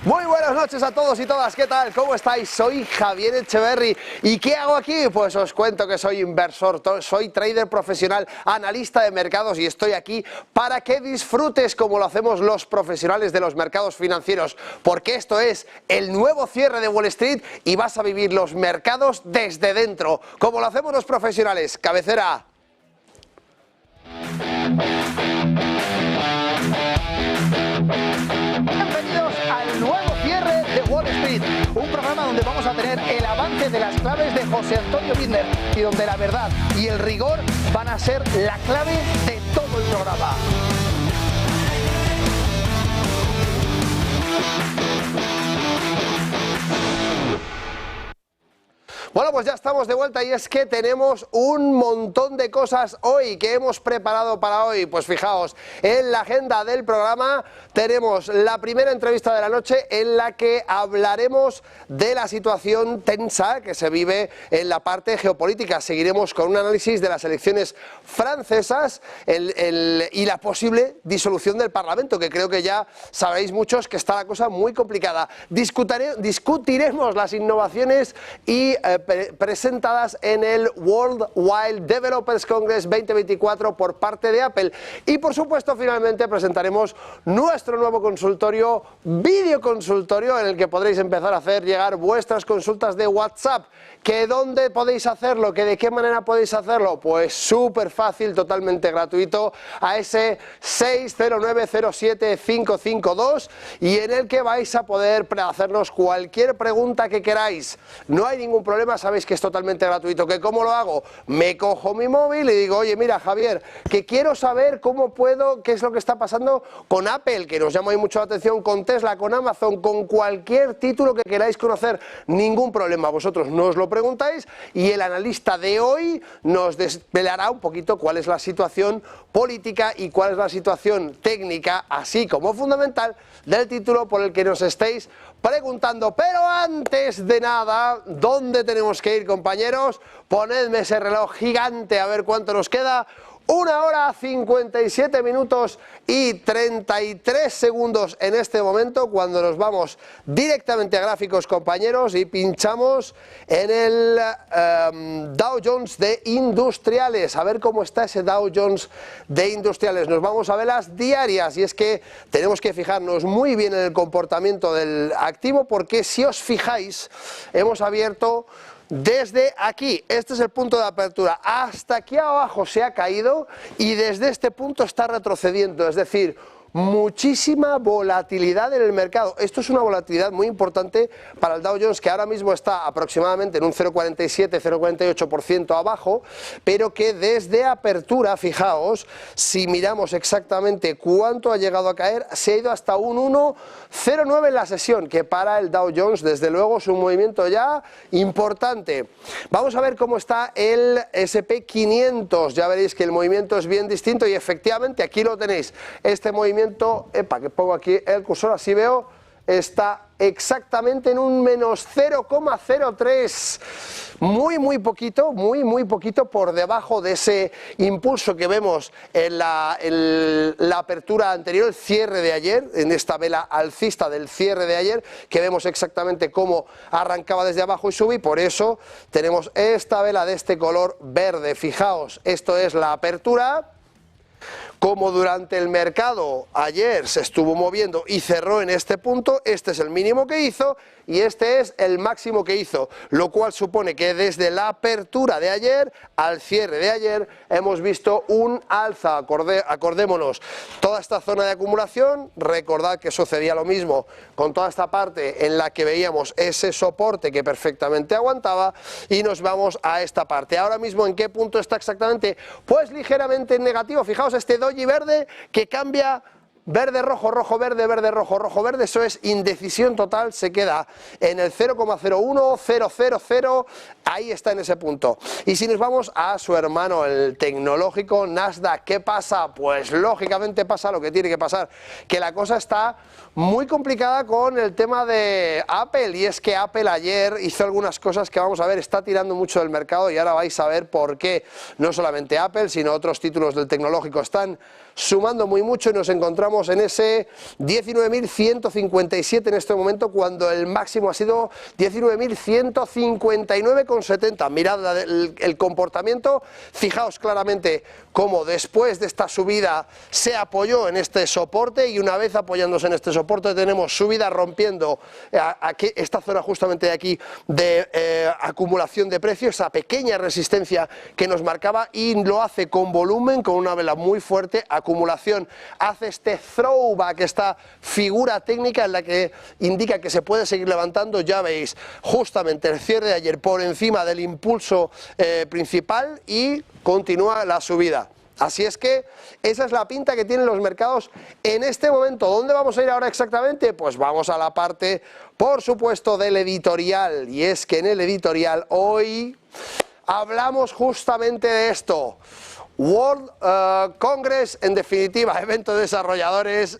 Muy buenas noches a todos y todas, ¿qué tal? ¿Cómo estáis? Soy Javier Echeverri. ¿Y qué hago aquí? Pues os cuento que soy inversor, soy trader profesional, analista de mercados y estoy aquí para que disfrutes como lo hacemos los profesionales de los mercados financieros, porque esto es el nuevo cierre de Wall Street y vas a vivir los mercados desde dentro, como lo hacemos los profesionales. Cabecera. Bienvenidos al nuevo cierre de Wall Street, un programa donde vamos a tener el avance de las claves de José Antonio Bittner y donde la verdad y el rigor van a ser la clave de todo el programa. Bueno, pues ya estamos de vuelta y es que tenemos un montón de cosas hoy que hemos preparado para hoy. Pues fijaos, en la agenda del programa tenemos la primera entrevista de la noche en la que hablaremos de la situación tensa que se vive en la parte geopolítica. Seguiremos con un análisis de las elecciones francesas y la posible disolución del Parlamento, que creo que ya sabéis muchos que está la cosa muy complicada. Discutiremos las innovaciones y presentadas en el Worldwide Developers Congress 2024 por parte de Apple. Y por supuesto, finalmente presentaremos nuestro nuevo consultorio, videoconsultorio, en el que podréis empezar a hacer llegar vuestras consultas de WhatsApp. ¿Que dónde podéis hacerlo? ¿Que de qué manera podéis hacerlo? Pues súper fácil, totalmente gratuito, a ese 60907-552 y en el que vais a poder hacernos cualquier pregunta que queráis. No hay ningún problema, sabéis que es totalmente gratuito. ¿Que cómo lo hago? Me cojo mi móvil y digo, oye, mira, Javier, que quiero saber cómo puedo, qué es lo que está pasando con Apple, que nos llama mucho la atención, con Tesla, con Amazon, con cualquier título que queráis conocer. Ningún problema, vosotros no os lo preguntáis y el analista de hoy nos desvelará un poquito cuál es la situación política y cuál es la situación técnica, así como fundamental, del título por el que nos estéis preguntando. Pero antes de nada, ¿dónde tenemos que ir, compañeros? Ponedme ese reloj gigante a ver cuánto nos queda. 1 hora 57 minutos y 33 segundos en este momento, cuando nos vamos directamente a gráficos, compañeros, y pinchamos en el Dow Jones de industriales. A ver cómo está ese Dow Jones de industriales. Nos vamos a velas diarias y es que tenemos que fijarnos muy bien en el comportamiento del activo, porque si os fijáis, hemos abierto desde aquí, este es el punto de apertura, hasta aquí abajo se ha caído y desde este punto está retrocediendo, es decir, muchísima volatilidad en el mercado. Esto es una volatilidad muy importante para el Dow Jones, que ahora mismo está aproximadamente en un 0,47-0,48% abajo, pero que desde apertura, fijaos, si miramos exactamente cuánto ha llegado a caer, se ha ido hasta un 1,09 en la sesión, que para el Dow Jones, desde luego, es un movimiento ya importante. Vamos a ver cómo está el S&P 500, ya veréis que el movimiento es bien distinto y efectivamente aquí lo tenéis, este movimiento, que pongo aquí el cursor, así veo, está exactamente en un menos 0,03, muy poquito, muy poquito por debajo de ese impulso que vemos en la apertura anterior, el cierre de ayer, en esta vela alcista del cierre de ayer, que vemos exactamente cómo arrancaba desde abajo y sube, y por eso tenemos esta vela de este color verde. Fijaos, esto es la apertura. Como durante el mercado ayer se estuvo moviendo y cerró en este punto, este es el mínimo que hizo y este es el máximo que hizo, lo cual supone que desde la apertura de ayer al cierre de ayer hemos visto un alza. Acordémonos, toda esta zona de acumulación, recordad que sucedía lo mismo con toda esta parte en la que veíamos ese soporte que perfectamente aguantaba, y nos vamos a esta parte. Ahora mismo, ¿en qué punto está exactamente? Pues ligeramente en negativo. Fijaos este doji verde que cambia verde, rojo, rojo, verde, verde, rojo, rojo, verde. Eso es indecisión total, se queda en el 0,01000, ahí está en ese punto. Y si nos vamos a su hermano, el tecnológico Nasdaq, ¿qué pasa? Pues lógicamente pasa lo que tiene que pasar, que la cosa está muy complicada con el tema de Apple, y es que Apple ayer hizo algunas cosas que vamos a ver, está tirando mucho del mercado y ahora vais a ver por qué. No solamente Apple, sino otros títulos del tecnológico están sumando muy mucho y nos encontramos estamos en ese 19.157 en este momento, cuando el máximo ha sido 19.159,70. Mirad el comportamiento, fijaos claramente cómo después de esta subida se apoyó en este soporte, y una vez apoyándose en este soporte tenemos subida rompiendo aquí, esta zona justamente de aquí de acumulación de precios, esa pequeña resistencia que nos marcaba, y lo hace con volumen, con una vela muy fuerte, acumulación, hace este throwback, esta figura técnica en la que indica que se puede seguir levantando. Ya veis justamente el cierre de ayer por encima del impulso principal y continúa la subida. Así es que esa es la pinta que tienen los mercados en este momento. ¿Dónde vamos a ir ahora exactamente? Pues vamos a la parte, por supuesto, del editorial. Y es que en el editorial hoy hablamos justamente de esto. World Congress, en definitiva, evento de desarrolladores,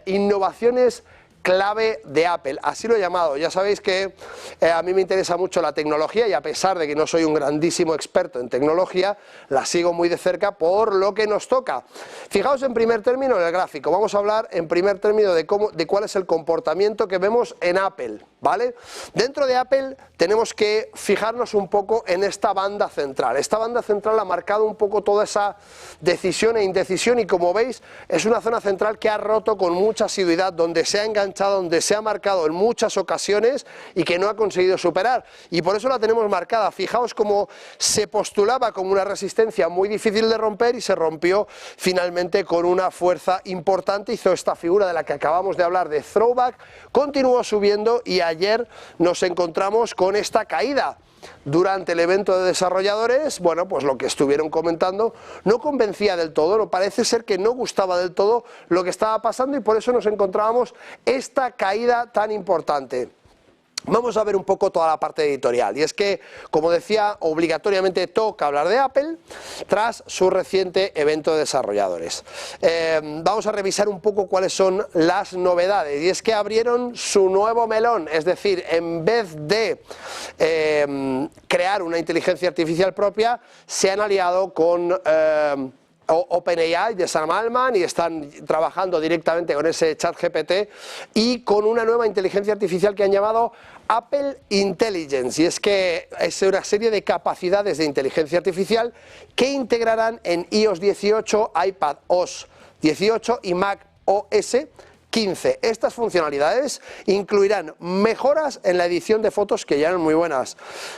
innovaciones clave de Apple, así lo he llamado. Ya sabéis que a mí me interesa mucho la tecnología, y a pesar de que no soy un grandísimo experto en tecnología, la sigo muy de cerca por lo que nos toca. Fijaos en primer término en el gráfico. Vamos a hablar en primer término de cuál es el comportamiento que vemos en Apple, ¿vale? Dentro de Apple tenemos que fijarnos un poco en esta banda central. Esta banda central ha marcado un poco toda esa decisión e indecisión, y como veis es una zona central que ha roto con mucha asiduidad, donde se ha enganchado, donde se ha marcado en muchas ocasiones y que no ha conseguido superar, y por eso la tenemos marcada. Fijaos cómo se postulaba como una resistencia muy difícil de romper, y se rompió finalmente con una fuerza importante, hizo esta figura de la que acabamos de hablar de throwback, continuó subiendo, y ayer nos encontramos con esta caída. Durante el evento de desarrolladores, bueno, pues lo que estuvieron comentando no convencía del todo, no parece ser que no gustaba del todo lo que estaba pasando, y por eso nos encontrábamos esta caída tan importante. Vamos a ver un poco toda la parte editorial, y es que, como decía, obligatoriamente toca hablar de Apple tras su reciente evento de desarrolladores. Vamos a revisar un poco cuáles son las novedades, y es que abrieron su nuevo melón, es decir, en vez de crear una inteligencia artificial propia, se han aliado con OpenAI de Sam Altman, y están trabajando directamente con ese ChatGPT y con una nueva inteligencia artificial que han llamado Apple Intelligence, y es que es una serie de capacidades de inteligencia artificial que integrarán en iOS 18, iPadOS 18 y macOS 15. Estas funcionalidades incluirán mejoras en la edición de fotos, que ya eran muy buenas,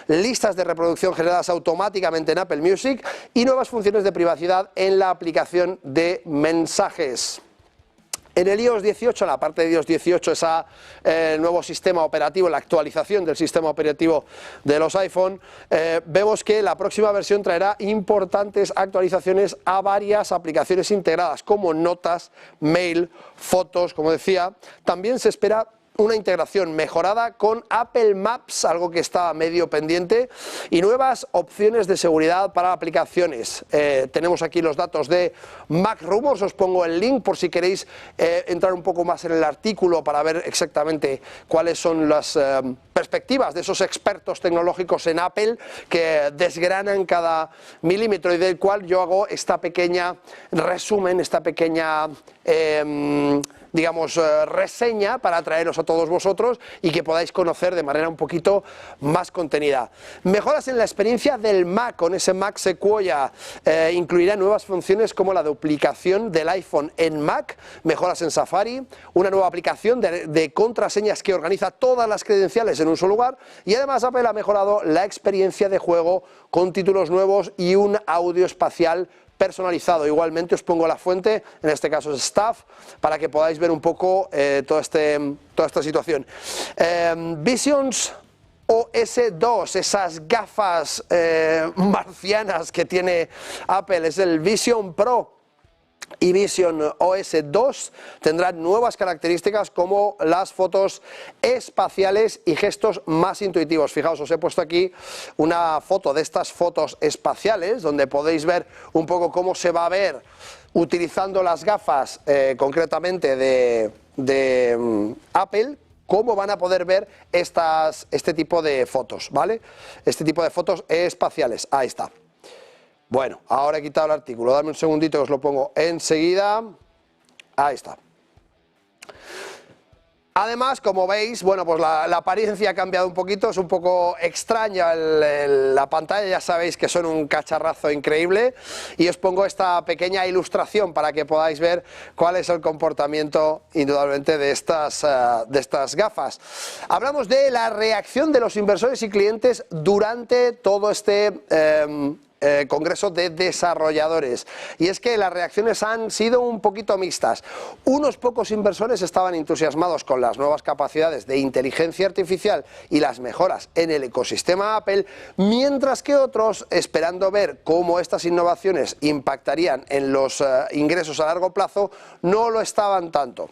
listas de reproducción generadas automáticamente en Apple Music, y nuevas funciones de privacidad en la aplicación de mensajes. En el iOS 18, en la parte de iOS 18, el nuevo sistema operativo, la actualización del sistema operativo de los iPhone, vemos que la próxima versión traerá importantes actualizaciones a varias aplicaciones integradas, como Notas, Mail, Fotos, como decía. También se espera una integración mejorada con Apple Maps, algo que estaba medio pendiente, y nuevas opciones de seguridad para aplicaciones. Tenemos aquí los datos de Mac Rumors, os pongo el link por si queréis entrar un poco más en el artículo para ver exactamente cuáles son las perspectivas de esos expertos tecnológicos en Apple, que desgranan cada milímetro, y del cual yo hago esta pequeña resumen, esta pequeña digamos, reseña para traeros a todos vosotros y que podáis conocer de manera un poquito más contenida. Mejoras en la experiencia del Mac, con ese Mac Sequoia, incluirá nuevas funciones como la duplicación del iPhone en Mac, mejoras en Safari, una nueva aplicación de contraseñas que organiza todas las credenciales en un solo lugar, y además Apple ha mejorado la experiencia de juego con títulos nuevos y un audio espacial personalizado. Igualmente os pongo la fuente, en este caso es Staff, para que podáis ver un poco toda esta situación. Visions OS 2, esas gafas marcianas que tiene Apple, es el Vision Pro y Vision OS 2, tendrán nuevas características como las fotos espaciales y gestos más intuitivos. Fijaos, os he puesto aquí una foto de estas fotos espaciales, donde podéis ver un poco cómo se va a ver utilizando las gafas concretamente de Apple, cómo van a poder ver este tipo de fotos, ¿vale? Este tipo de fotos espaciales, ahí está. Bueno, ahora he quitado el artículo, dame un segundito que os lo pongo enseguida. Ahí está. Además, como veis, bueno, pues la apariencia ha cambiado un poquito, es un poco extraña la pantalla, ya sabéis que son un cacharrazo increíble, y os pongo esta pequeña ilustración para que podáis ver cuál es el comportamiento indudablemente de estas gafas. Hablamos de la reacción de los inversores y clientes durante todo este Congreso de Desarrolladores, y es que las reacciones han sido un poquito mixtas. Unos pocos inversores estaban entusiasmados con las nuevas capacidades de inteligencia artificial y las mejoras en el ecosistema Apple, mientras que otros, esperando ver cómo estas innovaciones impactarían en los ingresos a largo plazo, no lo estaban tanto.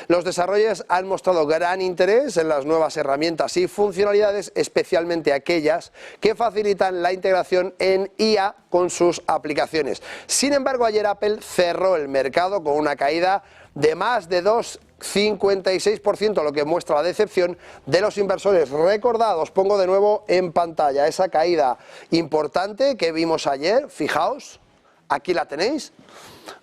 Los desarrolladores han mostrado gran interés en las nuevas herramientas y funcionalidades, especialmente aquellas que facilitan la integración en IA con sus aplicaciones. Sin embargo, ayer Apple cerró el mercado con una caída de más de 2,56%, lo que muestra la decepción de los inversores. Recordad, os pongo de nuevo en pantalla esa caída importante que vimos ayer, fijaos, aquí la tenéis.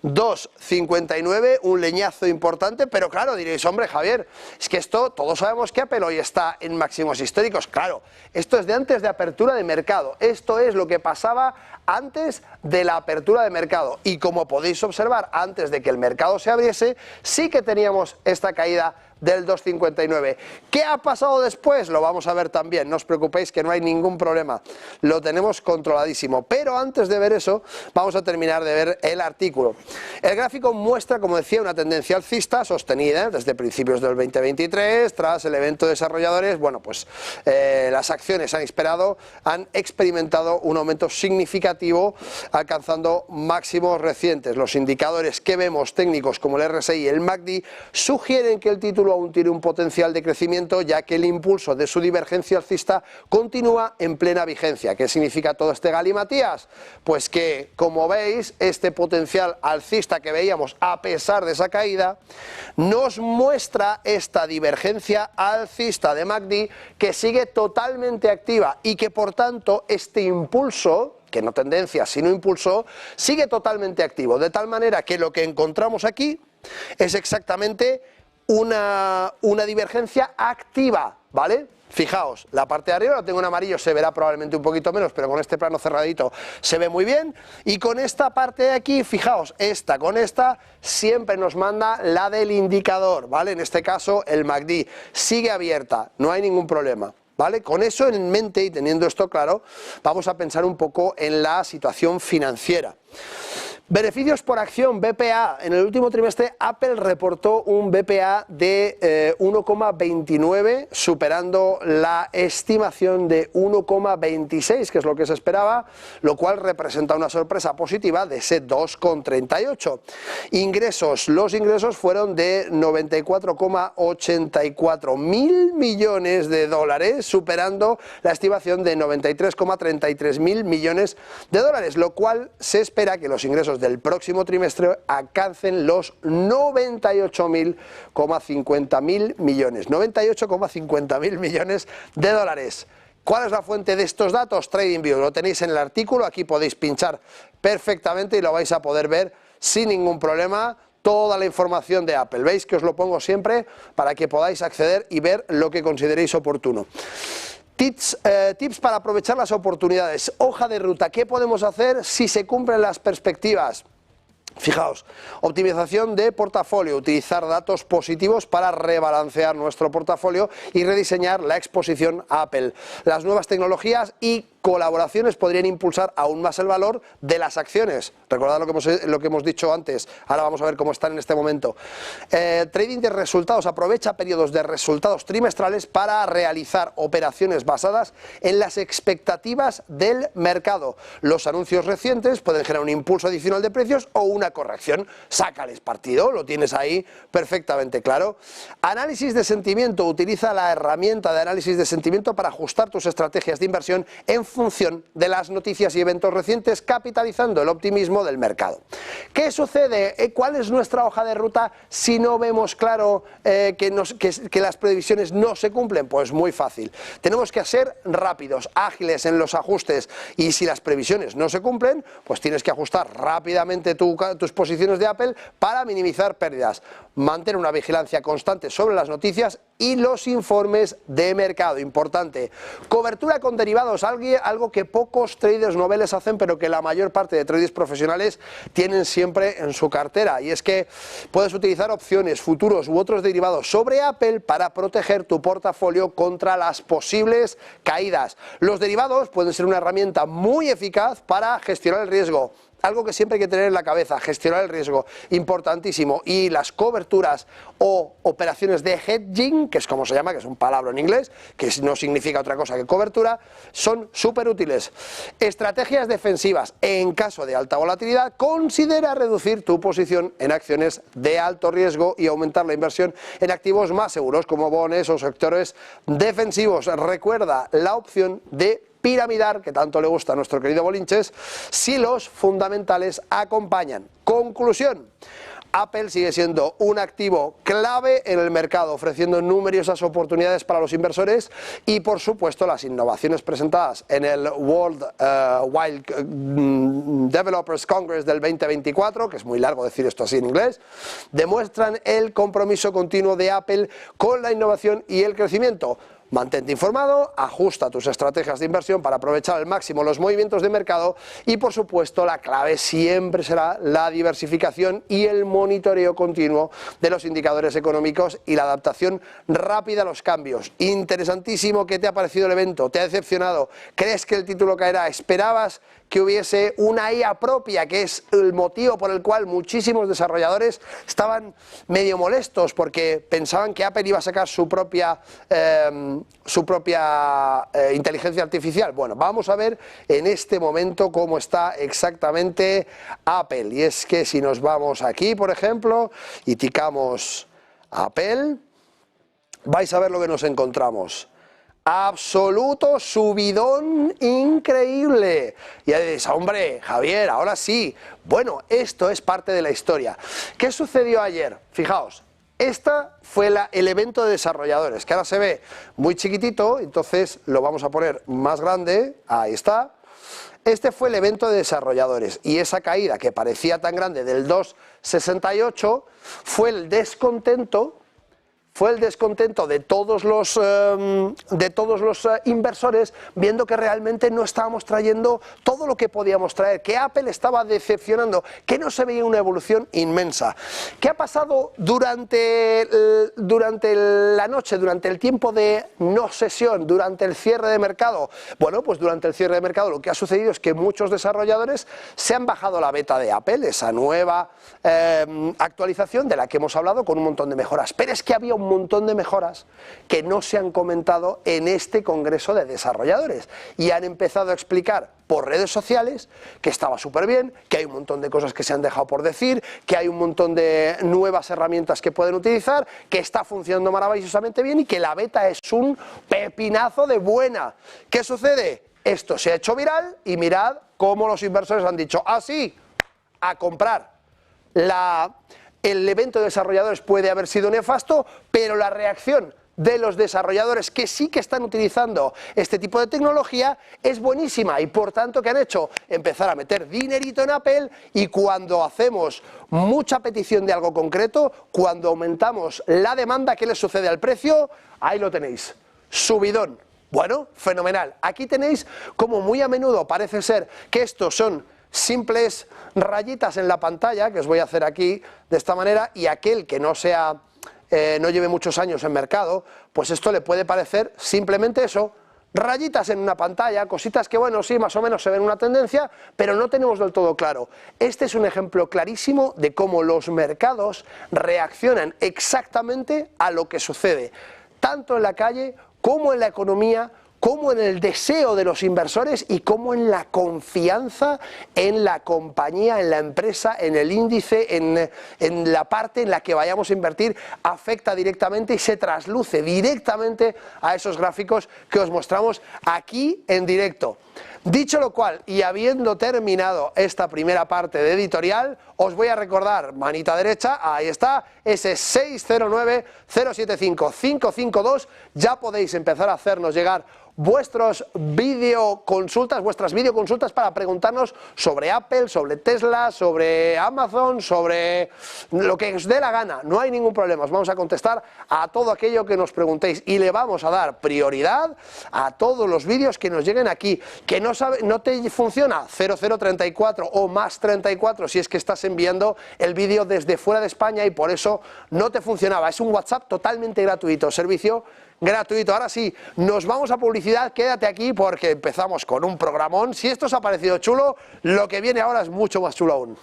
2,59, un leñazo importante, pero claro, diréis, hombre, Javier, es que esto, todos sabemos que Apple hoy está en máximos históricos. Claro, esto es de antes de apertura de mercado, esto es lo que pasaba antes de la apertura de mercado, y como podéis observar, antes de que el mercado se abriese, sí que teníamos esta caída del 2,59. ¿Qué ha pasado después? Lo vamos a ver también, no os preocupéis que no hay ningún problema, lo tenemos controladísimo. Pero antes de ver eso, vamos a terminar de ver el artículo. El gráfico muestra, como decía, una tendencia alcista sostenida desde principios del 2023, tras el evento de desarrolladores. Bueno, pues las acciones han experimentado un aumento significativo, alcanzando máximos recientes. Los indicadores que vemos técnicos como el RSI y el MACD sugieren que el título aún tiene un potencial de crecimiento, ya que el impulso de su divergencia alcista continúa en plena vigencia. ¿Qué significa todo este galimatías? Pues que, como veis, este potencial alcista que veíamos a pesar de esa caída, nos muestra esta divergencia alcista de MACD que sigue totalmente activa, y que por tanto este impulso, que no tendencia sino impulso, sigue totalmente activo, de tal manera que lo que encontramos aquí es exactamente una divergencia activa, ¿vale? Fijaos, la parte de arriba la tengo en amarillo, se verá probablemente un poquito menos, pero con este plano cerradito se ve muy bien. Y con esta parte de aquí, fijaos, esta con esta siempre nos manda la del indicador, ¿vale? En este caso el MACD sigue abierta, no hay ningún problema, ¿vale? Con eso en mente y teniendo esto claro, vamos a pensar un poco en la situación financiera. Beneficios por acción, BPA. En el último trimestre Apple reportó un BPA de 1,29, superando la estimación de 1,26, que es lo que se esperaba, lo cual representa una sorpresa positiva de ese 2,38. Ingresos, los ingresos fueron de 94,84 mil millones de dólares, superando la estimación de 93,33 mil millones de dólares, lo cual se espera que los ingresos del próximo trimestre alcancen los 98,50 mil millones, 98,50 mil millones de dólares. ¿Cuál es la fuente de estos datos? TradingView, lo tenéis en el artículo, aquí podéis pinchar perfectamente y lo vais a poder ver sin ningún problema. Toda la información de Apple, veis que os lo pongo siempre para que podáis acceder y ver lo que consideréis oportuno. Tips para aprovechar las oportunidades. Hoja de ruta, ¿qué podemos hacer si se cumplen las perspectivas? Fijaos, optimización de portafolio, utilizar datos positivos para rebalancear nuestro portafolio y rediseñar la exposición a Apple. Las nuevas tecnologías y colaboraciones podrían impulsar aún más el valor de las acciones. Recordad lo que hemos dicho antes, ahora vamos a ver cómo están en este momento. Trading de resultados, aprovecha periodos de resultados trimestrales para realizar operaciones basadas en las expectativas del mercado. Los anuncios recientes pueden generar un impulso adicional de precios o una corrección. Sácales partido, lo tienes ahí perfectamente claro. Análisis de sentimiento, utiliza la herramienta de análisis de sentimiento para ajustar tus estrategias de inversión en función de las noticias y eventos recientes, capitalizando el optimismo del mercado. ¿Qué sucede? ¿Cuál es nuestra hoja de ruta si no vemos claro que las previsiones no se cumplen? Pues muy fácil. Tenemos que ser rápidos, ágiles en los ajustes, y si las previsiones no se cumplen, pues tienes que ajustar rápidamente tus posiciones de Apple para minimizar pérdidas. Mantén una vigilancia constante sobre las noticias y los informes de mercado. Importante. Cobertura con derivados, algo que pocos traders noveles hacen, pero que la mayor parte de traders profesionales tienen siempre en su cartera. Y es que puedes utilizar opciones, futuros u otros derivados sobre Apple para proteger tu portafolio contra las posibles caídas. Los derivados pueden ser una herramienta muy eficaz para gestionar el riesgo. Algo que siempre hay que tener en la cabeza, gestionar el riesgo, importantísimo. Y las coberturas o operaciones de hedging, que es como se llama, que es un palabra en inglés, que no significa otra cosa que cobertura, son súper útiles. Estrategias defensivas. En caso de alta volatilidad, considera reducir tu posición en acciones de alto riesgo y aumentar la inversión en activos más seguros, como bonos o sectores defensivos. Recuerda la opción de piramidar, que tanto le gusta a nuestro querido Bolinches, si los fundamentales acompañan. Conclusión: Apple sigue siendo un activo clave en el mercado, ofreciendo numerosas oportunidades para los inversores y, por supuesto, las innovaciones presentadas en el World Wide Developers Congress del 2024, que es muy largo decir esto así en inglés, demuestran el compromiso continuo de Apple con la innovación y el crecimiento. Mantente informado, ajusta tus estrategias de inversión para aprovechar al máximo los movimientos de mercado y, por supuesto, la clave siempre será la diversificación y el monitoreo continuo de los indicadores económicos y la adaptación rápida a los cambios. Interesantísimo. ¿Qué te ha parecido el evento? ¿Te ha decepcionado? ¿Crees que el título caerá? ¿Esperabas que hubiese una IA propia, que es el motivo por el cual muchísimos desarrolladores estaban medio molestos porque pensaban que Apple iba a sacar su propia inteligencia artificial? Bueno, vamos a ver en este momento cómo está exactamente Apple. Y es que si nos vamos aquí, por ejemplo, y ticamos Apple, vais a ver lo que nos encontramos. Absoluto subidón increíble. Y ahí dices, hombre, Javier, ahora sí. Bueno, esto es parte de la historia. ¿Qué sucedió ayer? Fijaos, esta fue el evento de desarrolladores, que ahora se ve muy chiquitito, entonces lo vamos a poner más grande. Ahí está. Este fue el evento de desarrolladores y esa caída que parecía tan grande del 2,68 fue el descontento de todos los inversores, viendo que realmente no estábamos trayendo todo lo que podíamos traer, que Apple estaba decepcionando, que no se veía una evolución inmensa. ¿Qué ha pasado durante la noche, durante el tiempo de no sesión, durante el cierre de mercado? Bueno, pues durante el cierre de mercado lo que ha sucedido es que muchos desarrolladores se han bajado la beta de Apple, esa nueva actualización de la que hemos hablado con un montón de mejoras. Pero es que había un montón de mejoras que no se han comentado en este congreso de desarrolladores y han empezado a explicar por redes sociales que estaba súper bien, que hay un montón de cosas que se han dejado por decir, que hay un montón de nuevas herramientas que pueden utilizar, que está funcionando maravillosamente bien y que la beta es un pepinazo de buena. ¿Qué sucede? Esto se ha hecho viral y mirad cómo los inversores han dicho, ah, sí, a comprar. El evento de desarrolladores puede haber sido nefasto, pero la reacción de los desarrolladores que sí que están utilizando este tipo de tecnología es buenísima y por tanto ¿qué han hecho? Empezar a meter dinerito en Apple y cuando hacemos mucha petición de algo concreto, cuando aumentamos la demanda, ¿qué les sucede al precio? Ahí lo tenéis, subidón. Bueno, fenomenal. Aquí tenéis como muy a menudo parece ser que estos son simples rayitas en la pantalla, que os voy a hacer aquí de esta manera, y aquel que no lleve muchos años en mercado, pues esto le puede parecer simplemente eso, rayitas en una pantalla, cositas que bueno, sí, más o menos se ven una tendencia, pero no tenemos del todo claro. Este es un ejemplo clarísimo de cómo los mercados reaccionan exactamente a lo que sucede, tanto en la calle como en la economía, como en el deseo de los inversores y como en la confianza en la compañía, en la empresa, en el índice, en la parte en la que vayamos a invertir, afecta directamente y se trasluce directamente a esos gráficos que os mostramos aquí en directo. Dicho lo cual, y habiendo terminado esta primera parte de editorial, os voy a recordar, manita derecha, ahí está, ese 609-075-552, ya podéis empezar a hacernos llegar vuestras videoconsultas para preguntarnos sobre Apple, sobre Tesla, sobre Amazon, sobre lo que os dé la gana. No hay ningún problema, os vamos a contestar a todo aquello que nos preguntéis y le vamos a dar prioridad a todos los vídeos que nos lleguen aquí. Que no te funciona, 0034 o más 34 si es que estás enviando el vídeo desde fuera de España y por eso no te funcionaba. Es un WhatsApp totalmente gratuito, servicio gratuito. Ahora sí, nos vamos a publicidad, quédate aquí porque empezamos con un programón. Si esto os ha parecido chulo, lo que viene ahora es mucho más chulo aún.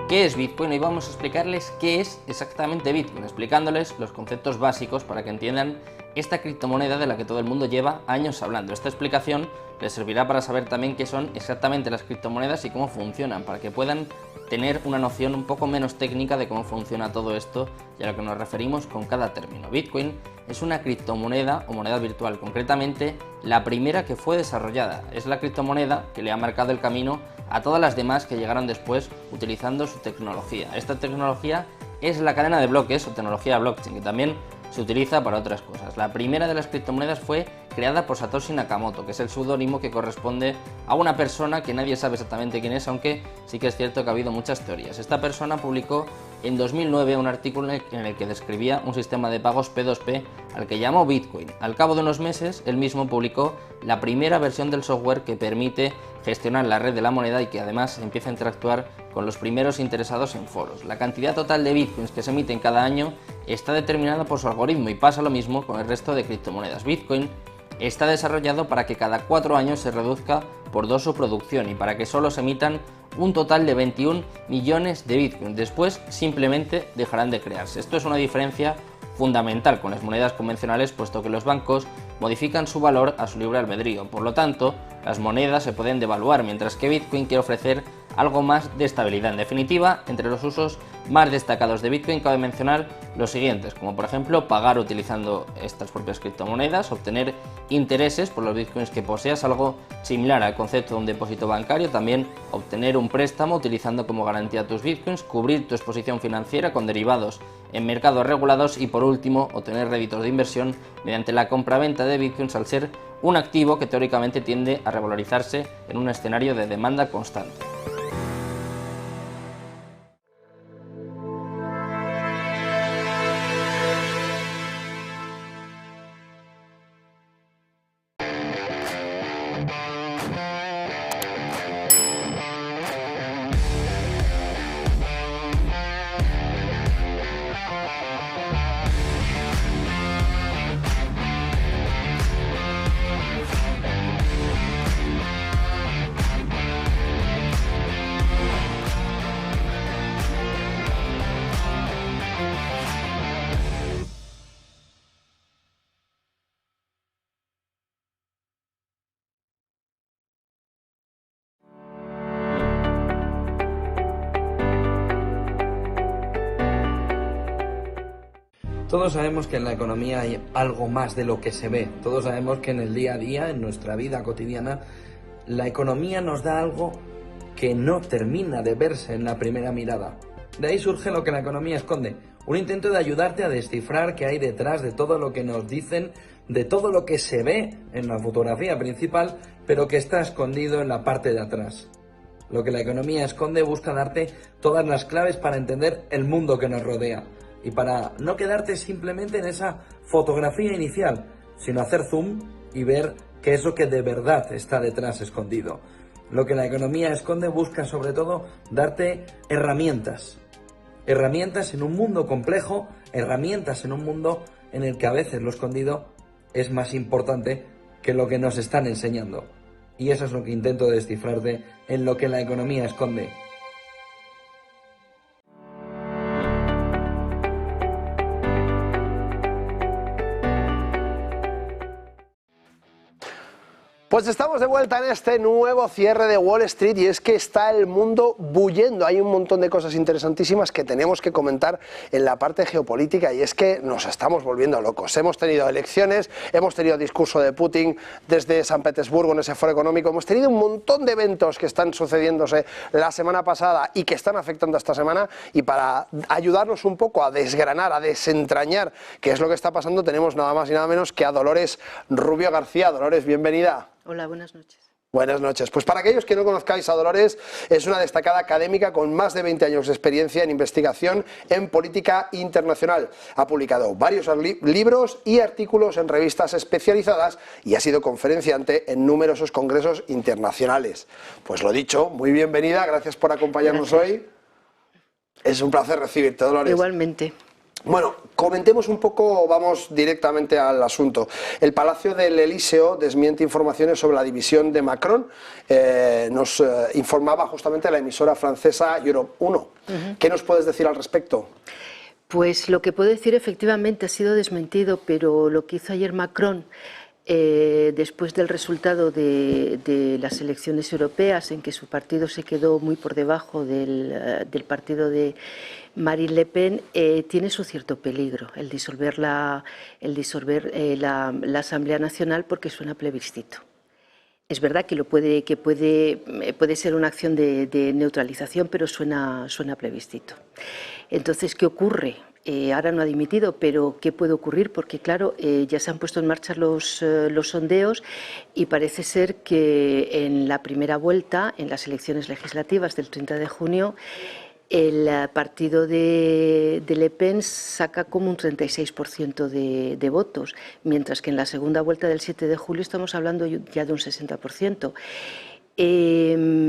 ¿Qué es Bitcoin? Hoy vamos a explicarles qué es exactamente Bitcoin, explicándoles los conceptos básicos para que entiendan esta criptomoneda de la que todo el mundo lleva años hablando. Esta explicación les servirá para saber también qué son exactamente las criptomonedas y cómo funcionan, para que puedan tener una noción un poco menos técnica de cómo funciona todo esto y a lo que nos referimos con cada término. Bitcoin es una criptomoneda o moneda virtual, concretamente la primera que fue desarrollada. Es la criptomoneda que le ha marcado el camino a todas las demás que llegaron después utilizando su tecnología. Esta tecnología es la cadena de bloques o tecnología blockchain, que también se utiliza para otras cosas. La primera de las criptomonedas fue creada por Satoshi Nakamoto, que es el seudónimo que corresponde a una persona que nadie sabe exactamente quién es, aunque sí que es cierto que ha habido muchas teorías. Esta persona publicó en 2009 un artículo en el que describía un sistema de pagos P2P al que llamó Bitcoin. Al cabo de unos meses, él mismo publicó la primera versión del software que permite gestionar la red de la moneda y que además empieza a interactuar con los primeros interesados en foros. La cantidad total de bitcoins que se emiten cada año está determinada por su algoritmo y pasa lo mismo con el resto de criptomonedas. Bitcoin está desarrollado para que cada 4 años se reduzca por 2 su producción y para que solo se emitan un total de 21 millones de bitcoins. Después simplemente dejarán de crearse. Esto es una diferencia fundamental con las monedas convencionales, puesto que los bancos modifican su valor a su libre albedrío. Por lo tanto, las monedas se pueden devaluar, mientras que Bitcoin quiere ofrecer algo más de estabilidad. En definitiva, entre los usos más destacados de Bitcoin cabe mencionar los siguientes, como por ejemplo pagar utilizando estas propias criptomonedas, obtener intereses por los bitcoins que poseas, algo similar al concepto de un depósito bancario, también obtener un préstamo utilizando como garantía tus bitcoins, cubrir tu exposición financiera con derivados en mercados regulados y por último obtener réditos de inversión mediante la compra-venta de bitcoins, al ser un activo que teóricamente tiende a revalorizarse en un escenario de demanda constante. Todos sabemos que en la economía hay algo más de lo que se ve. Todos sabemos que en el día a día, en nuestra vida cotidiana, la economía nos da algo que no termina de verse en la primera mirada. De ahí surge lo que la economía esconde. Un intento de ayudarte a descifrar qué hay detrás de todo lo que nos dicen, de todo lo que se ve en la fotografía principal, pero que está escondido en la parte de atrás. Lo que la economía esconde busca darte todas las claves para entender el mundo que nos rodea. Y para no quedarte simplemente en esa fotografía inicial, sino hacer zoom y ver qué es lo que de verdad está detrás escondido. Lo que la economía esconde busca sobre todo darte herramientas. Herramientas en un mundo complejo, herramientas en un mundo en el que a veces lo escondido es más importante que lo que nos están enseñando. Y eso es lo que intento descifrarte en lo que la economía esconde. Pues estamos de vuelta en este nuevo cierre de Wall Street y es que está el mundo bullendo. Hay un montón de cosas interesantísimas que tenemos que comentar en la parte geopolítica y es que nos estamos volviendo locos. Hemos tenido elecciones, hemos tenido discurso de Putin desde San Petersburgo en ese foro económico, hemos tenido un montón de eventos que están sucediéndose la semana pasada y que están afectando a esta semana, y para ayudarnos un poco a desgranar, a desentrañar qué es lo que está pasando, tenemos nada más y nada menos que a Dolores Rubio García. Dolores, bienvenida. Hola, buenas noches. Buenas noches. Pues para aquellos que no conozcáis a Dolores, es una destacada académica con más de 20 años de experiencia en investigación en política internacional. Ha publicado varios libros y artículos en revistas especializadas y ha sido conferenciante en numerosos congresos internacionales. Pues lo dicho, muy bienvenida, gracias por acompañarnos hoy. Es un placer recibirte, Dolores. Igualmente. Bueno, comentemos un poco, vamos directamente al asunto. El Palacio del Elíseo desmiente informaciones sobre la división de Macron. Nos informaba justamente la emisora francesa Europe 1. ¿Qué nos puedes decir al respecto? Pues lo que puedo decir, efectivamente ha sido desmentido, pero lo que hizo ayer Macron, después del resultado de las elecciones europeas, en que su partido se quedó muy por debajo del partido de Marine Le Pen, tiene su cierto peligro el disolver la Asamblea Nacional, porque suena a plebiscito. Es verdad que puede ser una acción de neutralización, pero suena a plebiscito. Entonces, ¿qué ocurre? Ahora no ha dimitido, pero ¿qué puede ocurrir? Porque claro, ya se han puesto en marcha los sondeos y parece ser que en la primera vuelta, en las elecciones legislativas del 30 de junio, el partido de Le Pen saca como un 36% de votos, mientras que en la segunda vuelta del 7 de julio estamos hablando ya de un 60%.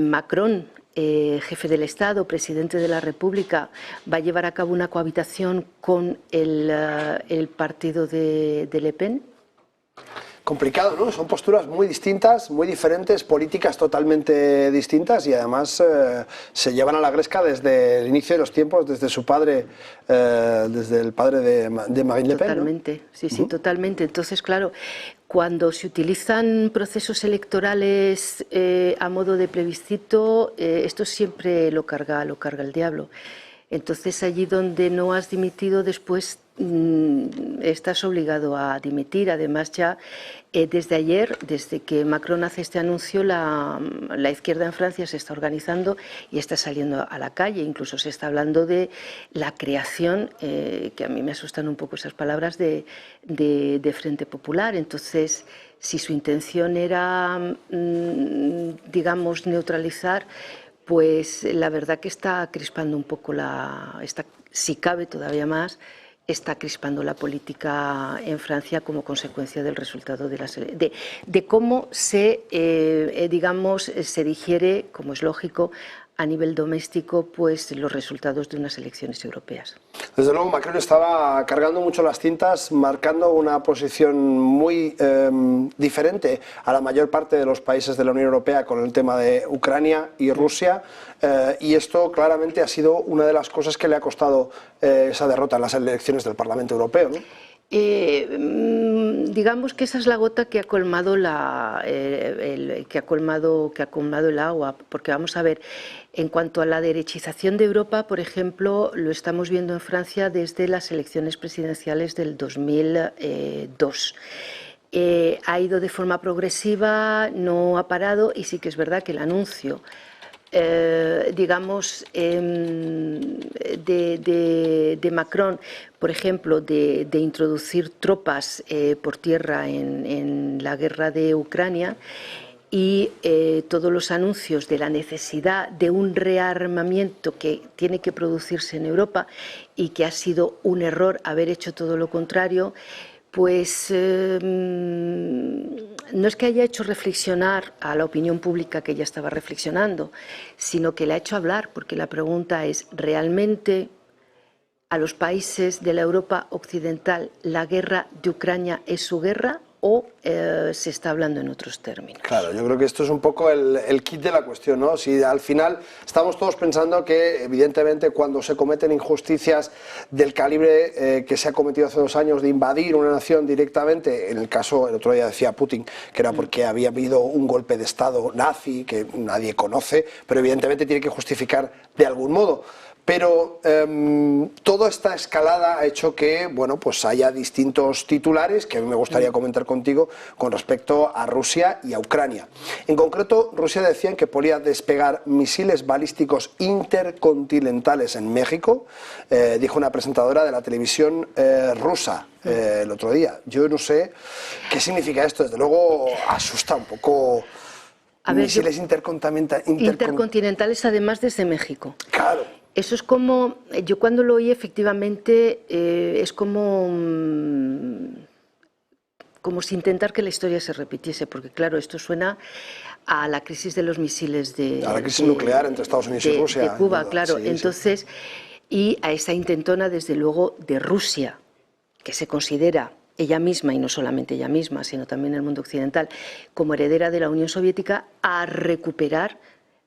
Macron, jefe del Estado, presidente de la República, va a llevar a cabo una cohabitación con el partido de Le Pen. Complicado, ¿no? Son posturas muy distintas, muy diferentes, políticas totalmente distintas y además se llevan a la gresca desde el inicio de los tiempos, desde su padre, desde el padre de Marine Le Pen. Totalmente, ¿no? Sí, sí, totalmente. Entonces, claro, cuando se utilizan procesos electorales a modo de plebiscito, esto siempre lo carga el diablo. Entonces, allí donde no has dimitido, después estás obligado a dimitir. Además, ya desde ayer, desde que Macron hace este anuncio, la izquierda en Francia se está organizando y está saliendo a la calle. Incluso se está hablando de la creación, que a mí me asustan un poco esas palabras, de Frente Popular. Entonces, si su intención era, digamos, neutralizar, pues la verdad que está crispando un poco si cabe todavía más, está crispando la política en Francia como consecuencia del resultado de cómo digamos, se digiere, como es lógico, a nivel doméstico, pues los resultados de unas elecciones europeas. Desde luego, Macron estaba cargando mucho las tintas, marcando una posición muy diferente a la mayor parte de los países de la Unión Europea con el tema de Ucrania y Rusia, y esto claramente ha sido una de las cosas que le ha costado esa derrota en las elecciones del Parlamento Europeo, ¿no? Digamos que esa es la gota que ha colmado el agua, porque vamos a ver, en cuanto a la derechización de Europa, por ejemplo, lo estamos viendo en Francia desde las elecciones presidenciales del 2002. Ha ido de forma progresiva, no ha parado, y sí que es verdad que el anuncio digamos, de Macron, por ejemplo, de introducir tropas por tierra en la guerra de Ucrania, y todos los anuncios de la necesidad de un rearmamiento que tiene que producirse en Europa y que ha sido un error haber hecho todo lo contrario, pues no es que haya hecho reflexionar a la opinión pública, que ya estaba reflexionando, sino que le ha hecho hablar, porque la pregunta es, ¿realmente a los países de la Europa occidental la guerra de Ucrania es su guerra o se está hablando en otros términos. Claro, yo creo que esto es un poco el kit de la cuestión, ¿no? Si al final estamos todos pensando que, evidentemente, cuando se cometen injusticias del calibre que se ha cometido hace 2 años de invadir una nación directamente, en el caso, el otro día decía Putin, que era porque había habido un golpe de Estado nazi que nadie conoce, pero evidentemente tiene que justificar de algún modo. Pero toda esta escalada ha hecho que, bueno, pues haya distintos titulares que a mí me gustaría comentar contigo con respecto a Rusia y a Ucrania. En concreto, Rusia decía que podía despegar misiles balísticos intercontinentales en México, dijo una presentadora de la televisión rusa el otro día. Yo no sé qué significa esto, desde luego asusta un poco. A ver, misiles intercontinentales, además desde México. Claro. Eso es como, yo cuando lo oí efectivamente, es como si intentar que la historia se repitiese, porque claro, esto suena a la crisis de los misiles a la crisis nuclear entre Estados Unidos y Rusia. De Cuba, claro. Sí, entonces, sí. Y a esa intentona, desde luego, de Rusia, que se considera ella misma, y no solamente ella misma, sino también el mundo occidental, como heredera de la Unión Soviética, a recuperar.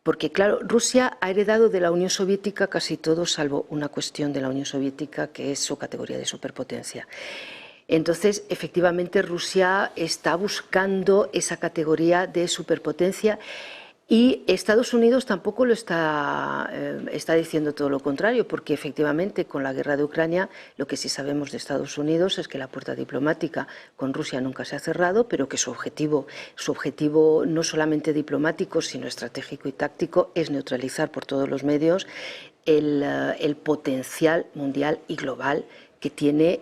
Porque, claro, Rusia ha heredado de la Unión Soviética casi todo, salvo una cuestión de la Unión Soviética, que es su categoría de superpotencia. Entonces, efectivamente, Rusia está buscando esa categoría de superpotencia y Estados Unidos tampoco lo está diciendo todo lo contrario, porque efectivamente con la guerra de Ucrania lo que sí sabemos de Estados Unidos es que la puerta diplomática con Rusia nunca se ha cerrado, pero que su objetivo no solamente diplomático, sino estratégico y táctico es neutralizar por todos los medios el potencial mundial y global que tiene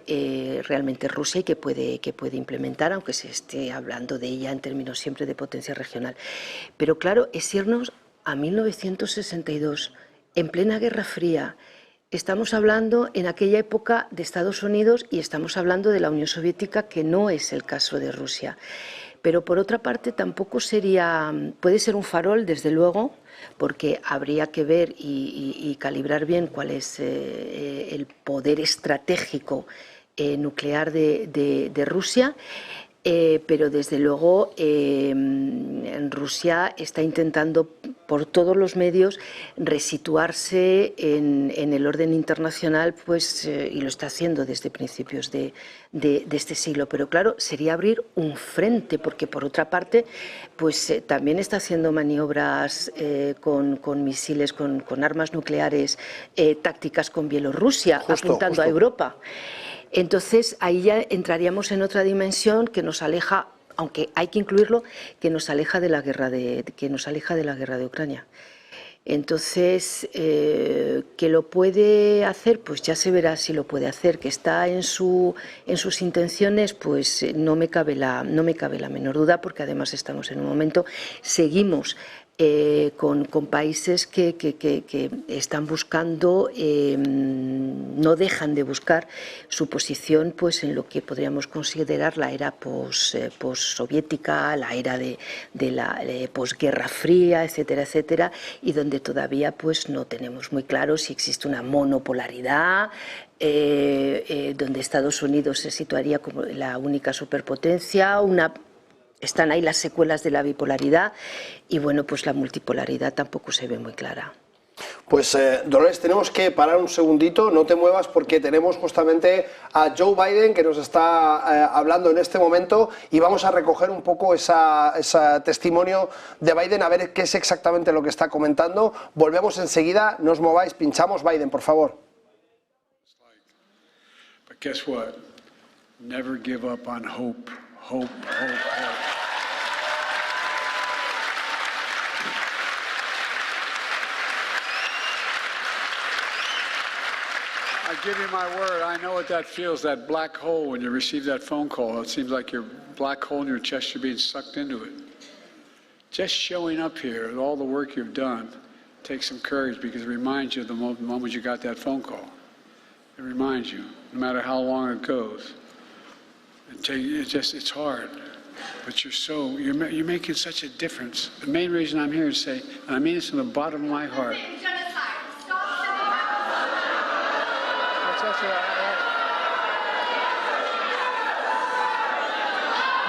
realmente Rusia y que puede implementar, aunque se esté hablando de ella en términos siempre de potencia regional. Pero claro, es irnos a 1962, en plena Guerra Fría. Estamos hablando en aquella época de Estados Unidos y estamos hablando de la Unión Soviética, que no es el caso de Rusia. Pero por otra parte tampoco puede ser un farol, desde luego, porque habría que ver y calibrar bien cuál es el poder estratégico nuclear de Rusia, pero desde luego Rusia está intentando por todos los medios resituarse en el orden internacional, pues, y lo está haciendo desde principios de este siglo. Pero claro, sería abrir un frente, porque por otra parte, pues también está haciendo maniobras con misiles, con armas nucleares tácticas con Bielorrusia, apuntando a Europa. Entonces ahí ya entraríamos en otra dimensión que nos aleja, aunque hay que incluirlo, que nos aleja de la guerra de Ucrania. Entonces, ¿que lo puede hacer? Pues ya se verá si lo puede hacer. Que está en sus intenciones, pues no me cabe la menor duda, porque además estamos en un momento, seguimos con países que están buscando, no dejan de buscar su posición, pues en lo que podríamos considerar la era postsoviética, la era de la posguerra fría, etcétera, etcétera, y donde todavía pues no tenemos muy claro si existe una monopolaridad, donde Estados Unidos se situaría como la única superpotencia, están ahí las secuelas de la bipolaridad y bueno, pues la multipolaridad tampoco se ve muy clara. Pues Dolores, tenemos que parar un segundito, no te muevas porque tenemos justamente a Joe Biden que nos está hablando en este momento y vamos a recoger un poco ese testimonio de Biden, a ver qué es exactamente lo que está comentando. Volvemos enseguida, no os mováis, pinchamos Biden, por favor. But guess what? Never give up on hope. Hope, hope, hope. I give you my word, I know what that feels, that black hole when you receive that phone call. It seems like your black hole in your chest, you're being sucked into it. Just showing up here and all the work you've done takes some courage because it reminds you of the moment you got that phone call. It reminds you, no matter how long it goes. It's hard, but you're making such a difference. The main reason I'm here is to say, and I mean this from the bottom of my heart.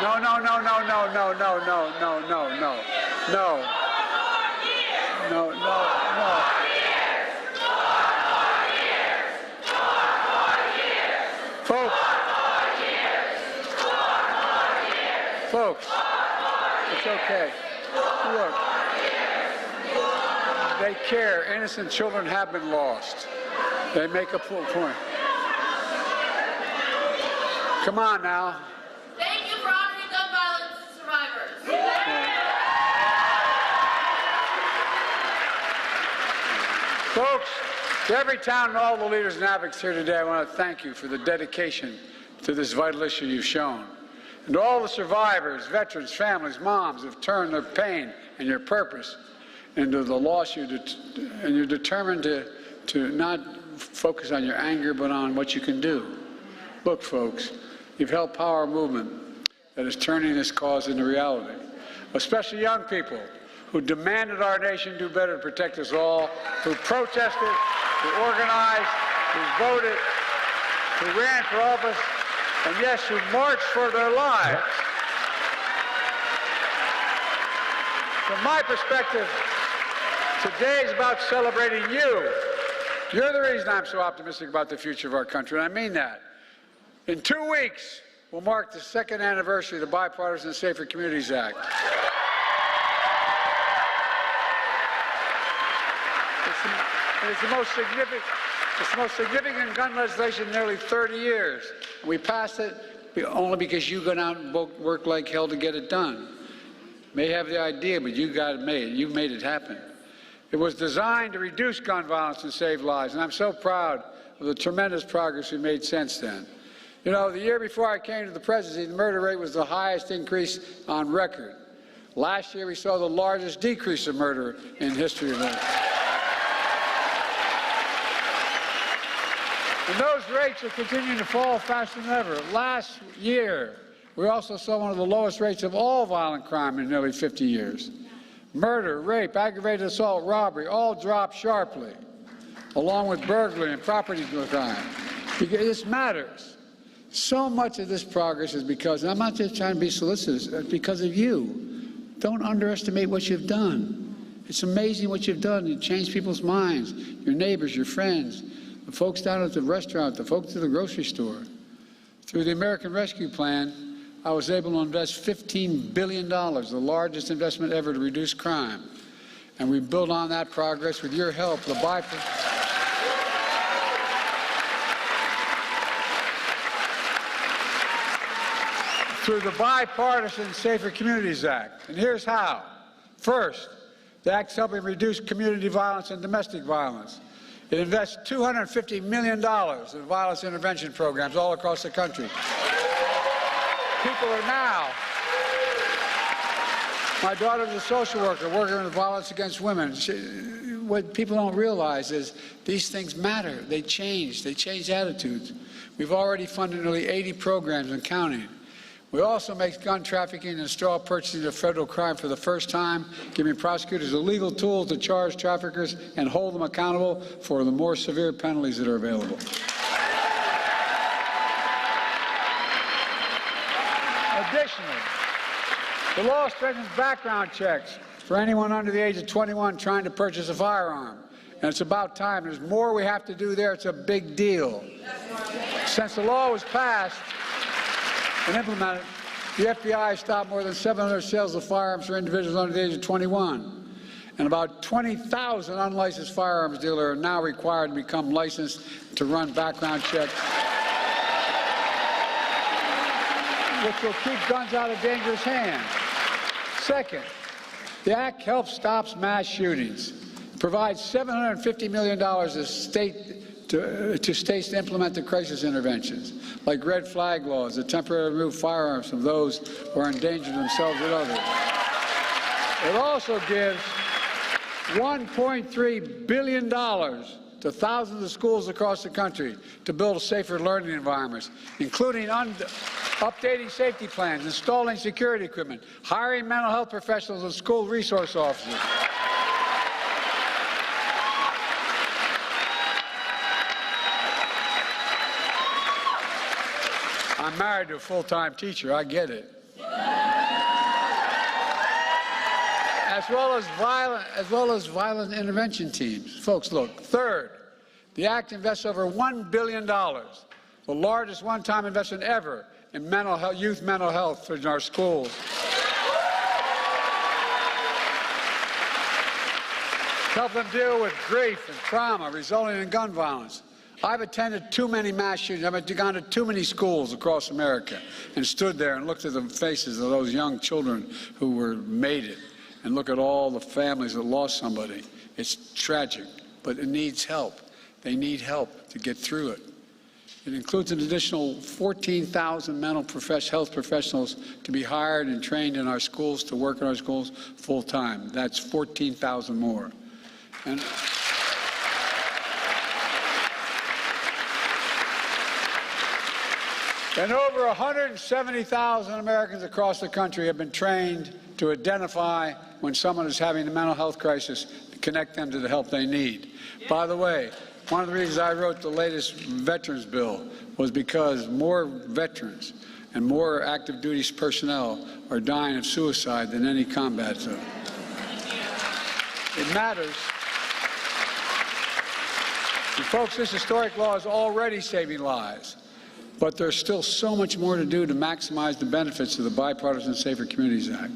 No, no, no, no, no, no, no, no, no, no, no, no. No, no, no. Folks, it's okay. Look, they care. Innocent children have been lost. They make a full point. Come on now. Thank you for honoring gun violence survivors. Folks, to every town and all the leaders and advocates here today, I want to thank you for the dedication to this vital issue you've shown. And to all the survivors, veterans, families, moms who have turned their pain and your purpose into the loss and you're determined to not focus on your anger but on what you can do. Look, folks, you've helped power a movement that is turning this cause into reality, especially young people who demanded our nation do better to protect us all, who protested, who organized, who voted, who ran for office, and yes, who marched for their lives. From my perspective, today is about celebrating you. You're the reason I'm so optimistic about the future of our country, and I mean that. In 2 weeks, we'll mark the 2nd anniversary of the Bipartisan Safer Communities Act. It's the most significant gun legislation in nearly 30 years. We passed it only because you went out and worked like hell to get it done. May have the idea, but you got it made. You made it happen. It was designed to reduce gun violence and save lives, and I'm so proud of the tremendous progress we made since then. You know, the year before I came to the presidency, the murder rate was the highest increase on record. Last year, we saw the largest decrease of murder in history of it. And those rates are continuing to fall faster than ever. Last year, we also saw one of the lowest rates of all violent crime in nearly 50 years. Murder, rape, aggravated assault, robbery, all dropped sharply, along with burglary and property crime. This matters. So much of this progress is because, and I'm not just trying to be solicitous, it's because of you. Don't underestimate what you've done. It's amazing what you've done. You've changed people's minds, your neighbors, your friends, the folks down at the restaurant, the folks at the grocery store. Through the American Rescue Plan, I was able to invest $15 billion, the largest investment ever to reduce crime. And we built on that progress with your help. Through the Bipartisan Safer Communities Act. And here's how. First, the Act's helping reduce community violence and domestic violence. It invests $250 million in violence intervention programs all across the country. People are now, my daughter's a social worker working with violence against women. What people don't realize is these things matter. They change attitudes. We've already funded nearly 80 programs and counting. We also make gun trafficking and straw purchasing a federal crime for the first time, giving prosecutors a legal tool to charge traffickers and hold them accountable for the more severe penalties that are available. Additionally, the law strengthens background checks for anyone under the age of 21 trying to purchase a firearm. And it's about time. There's more we have to do there. It's a big deal. Since the law was passed and implemented, the FBI stopped more than 700 sales of firearms for individuals under the age of 21. And about 20,000 unlicensed firearms dealers are now required to become licensed to run background checks, which will keep guns out of dangerous hands. Second, the Act helps stop mass shootings, provides $750 million to states to implement the crisis interventions, like red flag laws that temporarily remove firearms from those who are endangering themselves and others. It also gives $1.3 billion to thousands of schools across the country to build safer learning environments, including updating safety plans, installing security equipment, hiring mental health professionals and school resource officers. I'm married to a full-time teacher. I get it. as well as violent intervention teams. Folks, look, third, the Act invests over $1 billion, the largest one-time investment ever in mental health, youth mental health in our schools. Help them deal with grief and trauma resulting in gun violence. I've attended too many mass shootings. I've gone to too many schools across America and stood there and looked at the faces of those young children who made it, and look at all the families that lost somebody. It's tragic, but it needs help. They need help to get through it. It includes an additional 14,000 mental health professionals to be hired and trained in our schools, to work in our schools full time. That's 14,000 more. And over 170,000 Americans across the country have been trained to identify when someone is having a mental health crisis, to connect them to the help they need. By the way, one of the reasons I wrote the latest veterans bill was because more veterans and more active duty personnel are dying of suicide than any combat zone. It matters. And folks, this historic law is already saving lives, but there's still so much more to do to maximize the benefits of the Bipartisan Safer Communities Act.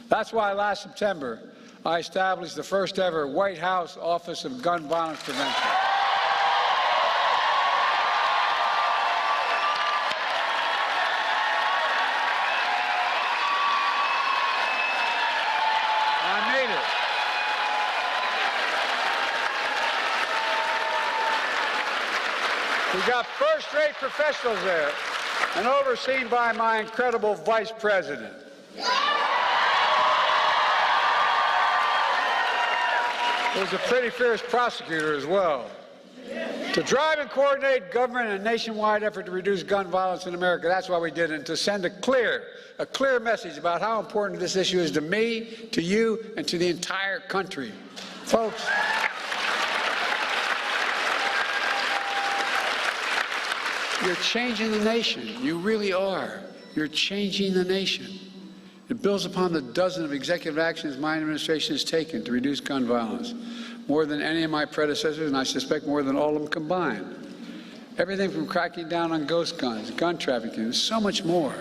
That's why last September, I established the first ever White House Office of Gun Violence Prevention. We got first-rate professionals there, and overseen by my incredible Vice President. Who's a pretty fierce prosecutor as well. To drive and coordinate government in a nationwide effort to reduce gun violence in America. That's why we did it, and to send a clear message about how important this issue is to me, to you, and to the entire country. Folks, you're changing the nation. You really are. You're changing the nation. It builds upon the dozen of executive actions my administration has taken to reduce gun violence, more than any of my predecessors, and I suspect more than all of them combined. Everything from cracking down on ghost guns, gun trafficking, and so much more.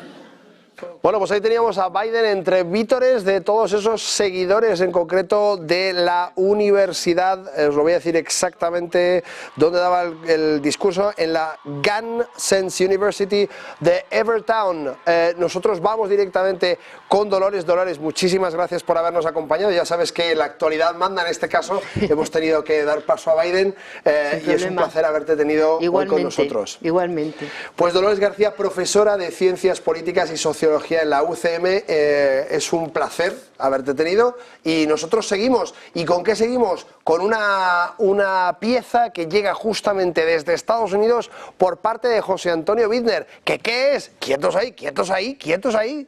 Bueno, pues ahí teníamos a Biden entre vítores de todos esos seguidores, en concreto de la universidad. Os lo voy a decir exactamente dónde daba el discurso, en la Gun Sense University de Evertown. Nosotros vamos directamente con Dolores. Dolores, muchísimas gracias por habernos acompañado. Ya sabes que la actualidad manda, en este caso hemos tenido que dar paso a Biden y es un placer haberte tenido hoy con nosotros. Igualmente. Pues Dolores García, profesora de Ciencias Políticas y Sociología en la UCM, es un placer haberte tenido y nosotros seguimos. ¿Y con qué seguimos? Con una pieza que llega justamente desde Estados Unidos por parte de José Antonio Bittner. ¿Qué es? Quietos ahí, quietos ahí, quietos ahí.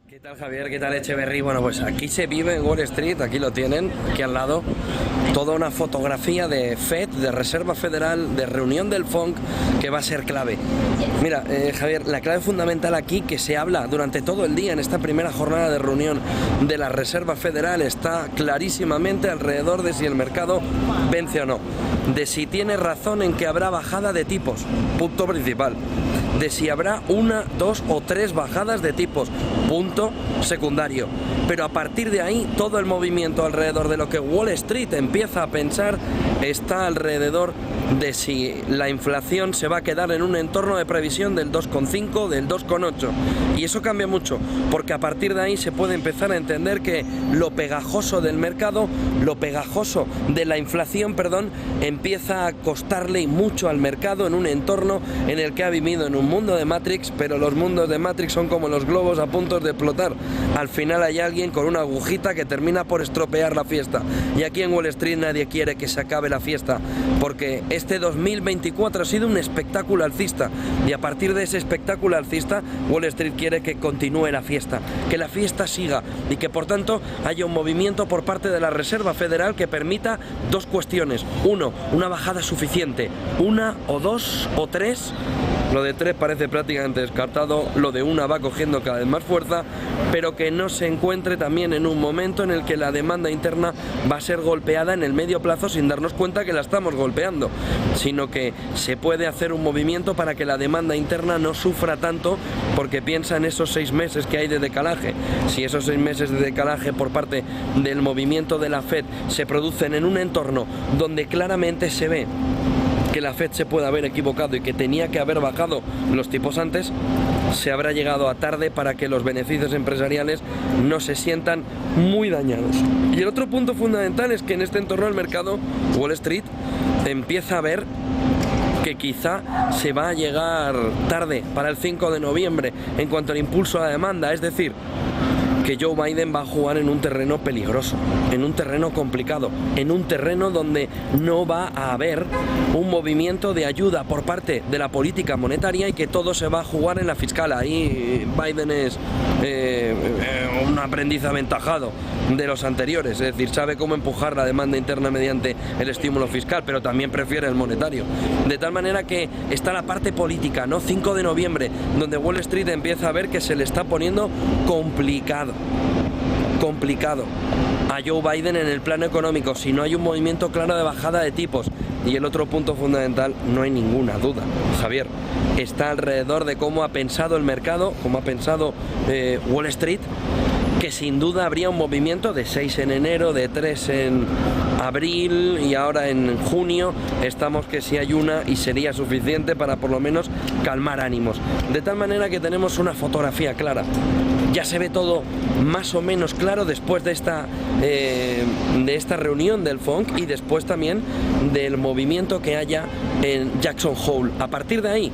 ¿Qué tal, Javier? ¿Qué tal, Echeverry? Bueno, pues aquí se vive en Wall Street, aquí lo tienen, aquí al lado, toda una fotografía de FED, de Reserva Federal, de reunión del FONC, que va a ser clave. Mira, Javier, la clave fundamental aquí que se habla durante todo el día en esta primera jornada de reunión de la Reserva Federal está clarísimamente alrededor de si el mercado vence o no, de si tiene razón en que habrá bajada de tipos, punto principal, de si habrá una, dos o tres bajadas de tipos, punto secundario. Pero a partir de ahí, todo el movimiento alrededor de lo que Wall Street empieza a pensar está alrededor de si la inflación se va a quedar en un entorno de previsión del 2,5, del 2,8. Y eso cambia mucho, porque a partir de ahí se puede empezar a entender que lo pegajoso del mercado, lo pegajoso de la inflación, perdón, empieza a costarle mucho al mercado en un entorno en el que ha vivido en un mundo de Matrix, pero los mundos de Matrix son como los globos a punto de explotar. Al final hay alguien con una agujita que termina por estropear la fiesta. Y aquí en Wall Street nadie quiere que se acabe la fiesta, porque este 2024 ha sido un espectáculo alcista, y a partir de ese espectáculo alcista Wall Street quiere que continúe la fiesta, que la fiesta siga y que por tanto haya un movimiento por parte de la Reserva Federal que permita dos cuestiones. Uno, una bajada suficiente, una o dos o tres, Lo de 3 parece prácticamente descartado, lo de 1 va cogiendo cada vez más fuerza, pero que no se encuentre también en un momento en el que la demanda interna va a ser golpeada en el medio plazo sin darnos cuenta que la estamos golpeando, sino que se puede hacer un movimiento para que la demanda interna no sufra tanto, porque piensa en esos 6 meses que hay de decalaje. Si esos 6 meses de decalaje por parte del movimiento de la Fed se producen en un entorno donde claramente se ve que la Fed se puede haber equivocado y que tenía que haber bajado los tipos antes, se habrá llegado a tarde para que los beneficios empresariales no se sientan muy dañados. Y el otro punto fundamental es que en este entorno del mercado, Wall Street empieza a ver que quizá se va a llegar tarde para el 5 de noviembre en cuanto al impulso a la demanda, es decir, que Joe Biden va a jugar en un terreno peligroso, en un terreno complicado, en un terreno donde no va a haber un movimiento de ayuda por parte de la política monetaria y que todo se va a jugar en la fiscal. Ahí Biden es un aprendiz aventajado de los anteriores, es decir, sabe cómo empujar la demanda interna mediante el estímulo fiscal, pero también prefiere el monetario. De tal manera que está la parte política, ¿no? 5 de noviembre, donde Wall Street empieza a ver que se le está poniendo complicado a Joe Biden en el plano económico, si no hay un movimiento claro de bajada de tipos. Y el otro punto fundamental, no hay ninguna duda, Javier, está alrededor de cómo ha pensado el mercado, cómo ha pensado Wall Street, que sin duda habría un movimiento de 6 en enero, de 3 en abril y ahora en junio estamos que si hay una y sería suficiente para por lo menos calmar ánimos. De tal manera que tenemos una fotografía clara. Ya se ve todo más o menos claro después de esta reunión del FONC y después también del movimiento que haya en Jackson Hole. A partir de ahí,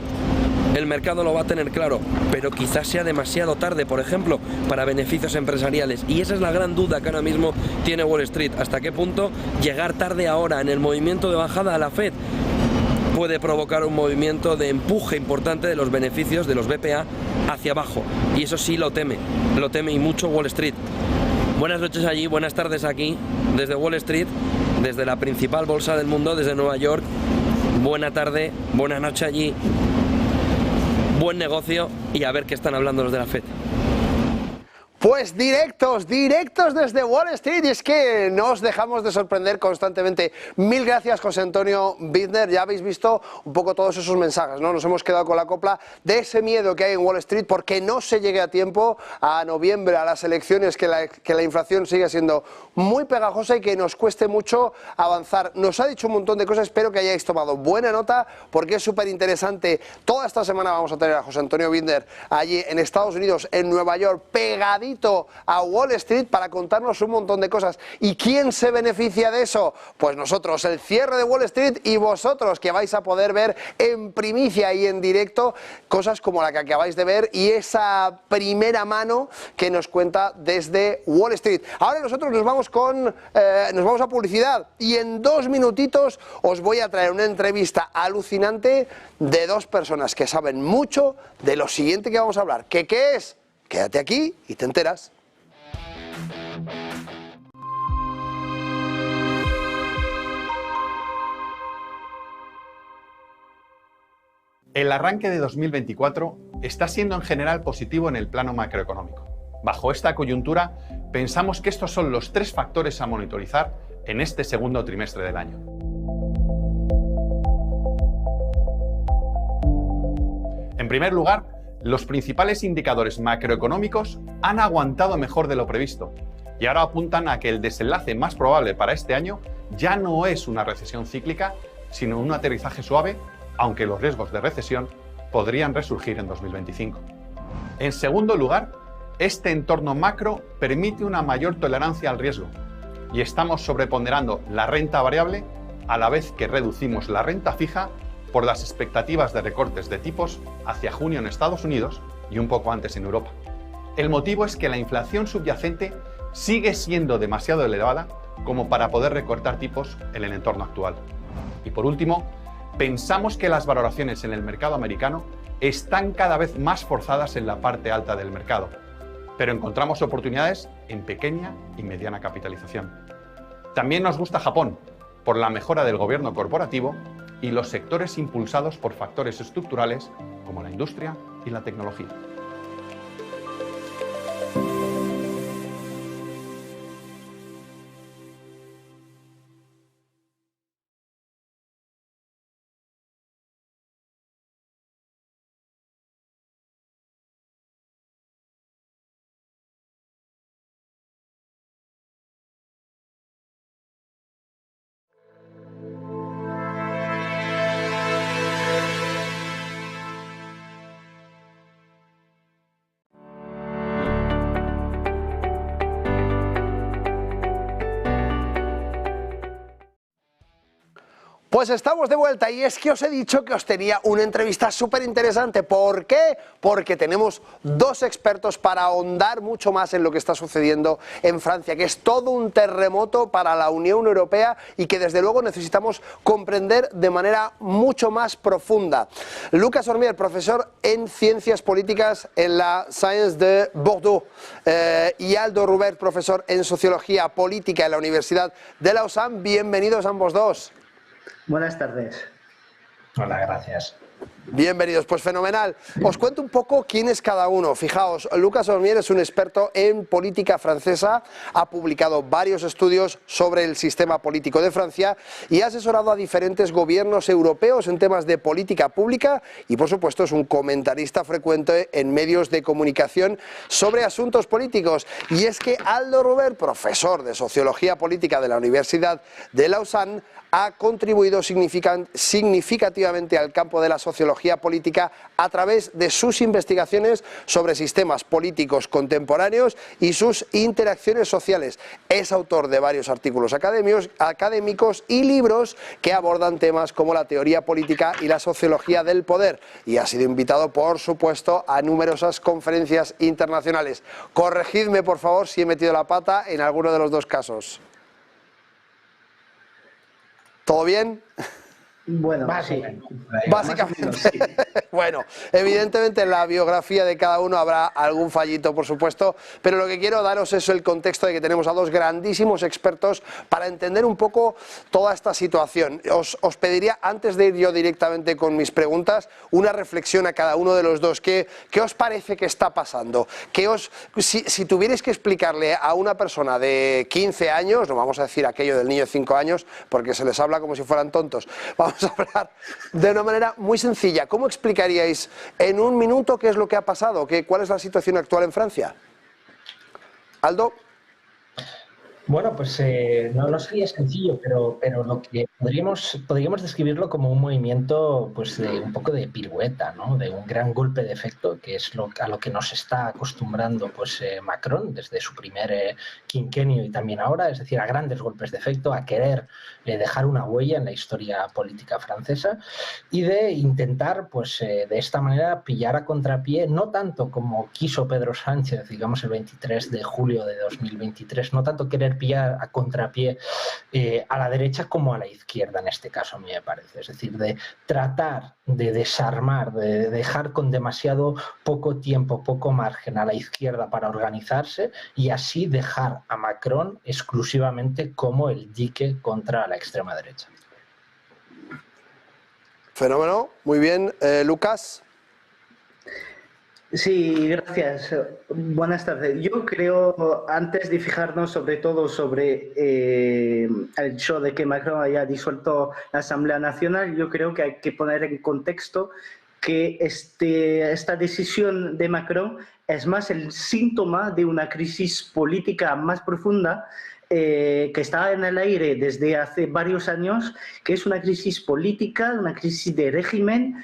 el mercado lo va a tener claro, pero quizás sea demasiado tarde, por ejemplo, para beneficios empresariales. Y esa es la gran duda que ahora mismo tiene Wall Street. ¿Hasta qué punto llegar tarde ahora en el movimiento de bajada a la Fed puede provocar un movimiento de empuje importante de los beneficios de los BPA hacia abajo? Y eso sí lo teme y mucho Wall Street. Buenas noches allí, buenas tardes aquí, desde Wall Street, desde la principal bolsa del mundo, desde Nueva York. Buena tarde, buena noche allí. Buen negocio y a ver qué están hablando los de la Fed. Pues directos desde Wall Street, y es que no os dejamos de sorprender constantemente. Mil gracias, José Antonio Bittner. Ya habéis visto un poco todos esos mensajes, ¿no? Nos hemos quedado con la copla de ese miedo que hay en Wall Street porque no se llegue a tiempo a noviembre, a las elecciones, que la inflación sigue siendo muy pegajosa y que nos cueste mucho avanzar. Nos ha dicho un montón de cosas, espero que hayáis tomado buena nota porque es súper interesante. Toda esta semana vamos a tener a José Antonio Bittner allí en Estados Unidos, en Nueva York, pegadito a Wall Street para contarnos un montón de cosas. ¿Y quién se beneficia de eso? Pues nosotros, el cierre de Wall Street, y vosotros, que vais a poder ver en primicia y en directo cosas como la que acabáis de ver y esa primera mano que nos cuenta desde Wall Street. Ahora nosotros nos vamos a publicidad y en 2 minutitos os voy a traer una entrevista alucinante de 2 personas que saben mucho de lo siguiente que vamos a hablar. ¿Qué es? Quédate aquí y te enteras. El arranque de 2024 está siendo en general positivo en el plano macroeconómico. Bajo esta coyuntura, pensamos que estos son los 3 factores a monitorizar en este segundo trimestre del año. En primer lugar, los principales indicadores macroeconómicos han aguantado mejor de lo previsto y ahora apuntan a que el desenlace más probable para este año ya no es una recesión cíclica, sino un aterrizaje suave, aunque los riesgos de recesión podrían resurgir en 2025. En segundo lugar, este entorno macro permite una mayor tolerancia al riesgo y estamos sobreponderando la renta variable a la vez que reducimos la renta fija por las expectativas de recortes de tipos hacia junio en Estados Unidos y un poco antes en Europa. El motivo es que la inflación subyacente sigue siendo demasiado elevada como para poder recortar tipos en el entorno actual. Y por último, pensamos que las valoraciones en el mercado americano están cada vez más forzadas en la parte alta del mercado, pero encontramos oportunidades en pequeña y mediana capitalización. También nos gusta Japón, por la mejora del gobierno corporativo y los sectores impulsados por factores estructurales como la industria y la tecnología. Pues estamos de vuelta y es que os he dicho que os tenía una entrevista súper interesante. ¿Por qué? Porque tenemos dos expertos para ahondar mucho más en lo que está sucediendo en Francia, que es todo un terremoto para la Unión Europea y que desde luego necesitamos comprender de manera mucho más profunda. Lucas Ormier, profesor en Ciencias Políticas en la Sciences de Bordeaux, y Aldo Rubert, profesor en Sociología Política en la Universidad de Lausanne. Bienvenidos ambos dos. Buenas tardes. Hola, gracias. Bienvenidos, pues fenomenal. Os cuento un poco quién es cada uno. Fijaos, Lucas Ormier es un experto en política francesa, ha publicado varios estudios sobre el sistema político de Francia y ha asesorado a diferentes gobiernos europeos en temas de política pública y, por supuesto, es un comentarista frecuente en medios de comunicación sobre asuntos políticos. Y es que Aldo Rubert, profesor de Sociología Política de la Universidad de Lausanne, ha contribuido significativamente al campo de la sociología política a través de sus investigaciones sobre sistemas políticos contemporáneos y sus interacciones sociales. Es autor de varios artículos académicos y libros que abordan temas como la teoría política y la sociología del poder, y ha sido invitado, por supuesto, a numerosas conferencias internacionales. Corregidme, por favor, si he metido la pata en alguno de los dos casos. ¿Todo bien? Bueno, sí. Básicamente, sí. Bueno, evidentemente en la biografía de cada uno habrá algún fallito, por supuesto, pero lo que quiero daros es el contexto de que tenemos a dos grandísimos expertos para entender un poco toda esta situación. Os pediría, antes de ir yo directamente con mis preguntas, una reflexión a cada uno de los dos. ¿Qué os parece que está pasando? Si tuvierais que explicarle a una persona de 15 años, no vamos a decir aquello del niño de 5 años, porque se les habla como si fueran tontos, vamos a hablar de una manera muy sencilla. ¿Cómo explicaríais en un minuto qué es lo que ha pasado? ¿Cuál es la situación actual en Francia? Aldo. Bueno, pues no sería sencillo, pero lo que podríamos describirlo como un movimiento, pues de un poco de pirueta, ¿no? De un gran golpe de efecto, que es a lo que nos está acostumbrando pues Macron desde su primer quinquenio y también ahora, es decir, a grandes golpes de efecto, a querer dejar una huella en la historia política francesa y de intentar, pues de esta manera, pillar a contrapié, no tanto como quiso Pedro Sánchez, digamos el 23 de julio de 2023, no tanto querer pillar a contrapié a la derecha como a la izquierda en este caso, a mí me parece. Es decir, de tratar de desarmar, de dejar con demasiado poco tiempo, poco margen a la izquierda para organizarse y así dejar a Macron exclusivamente como el dique contra la extrema derecha. Fenómeno, muy bien. Lucas. Sí, gracias. Buenas tardes. Yo creo, antes de fijarnos sobre todo sobre el show de que Macron haya disuelto la Asamblea Nacional, yo creo que hay que poner en contexto que esta decisión de Macron es más el síntoma de una crisis política más profunda que está en el aire desde hace varios años, que es una crisis política, una crisis de régimen,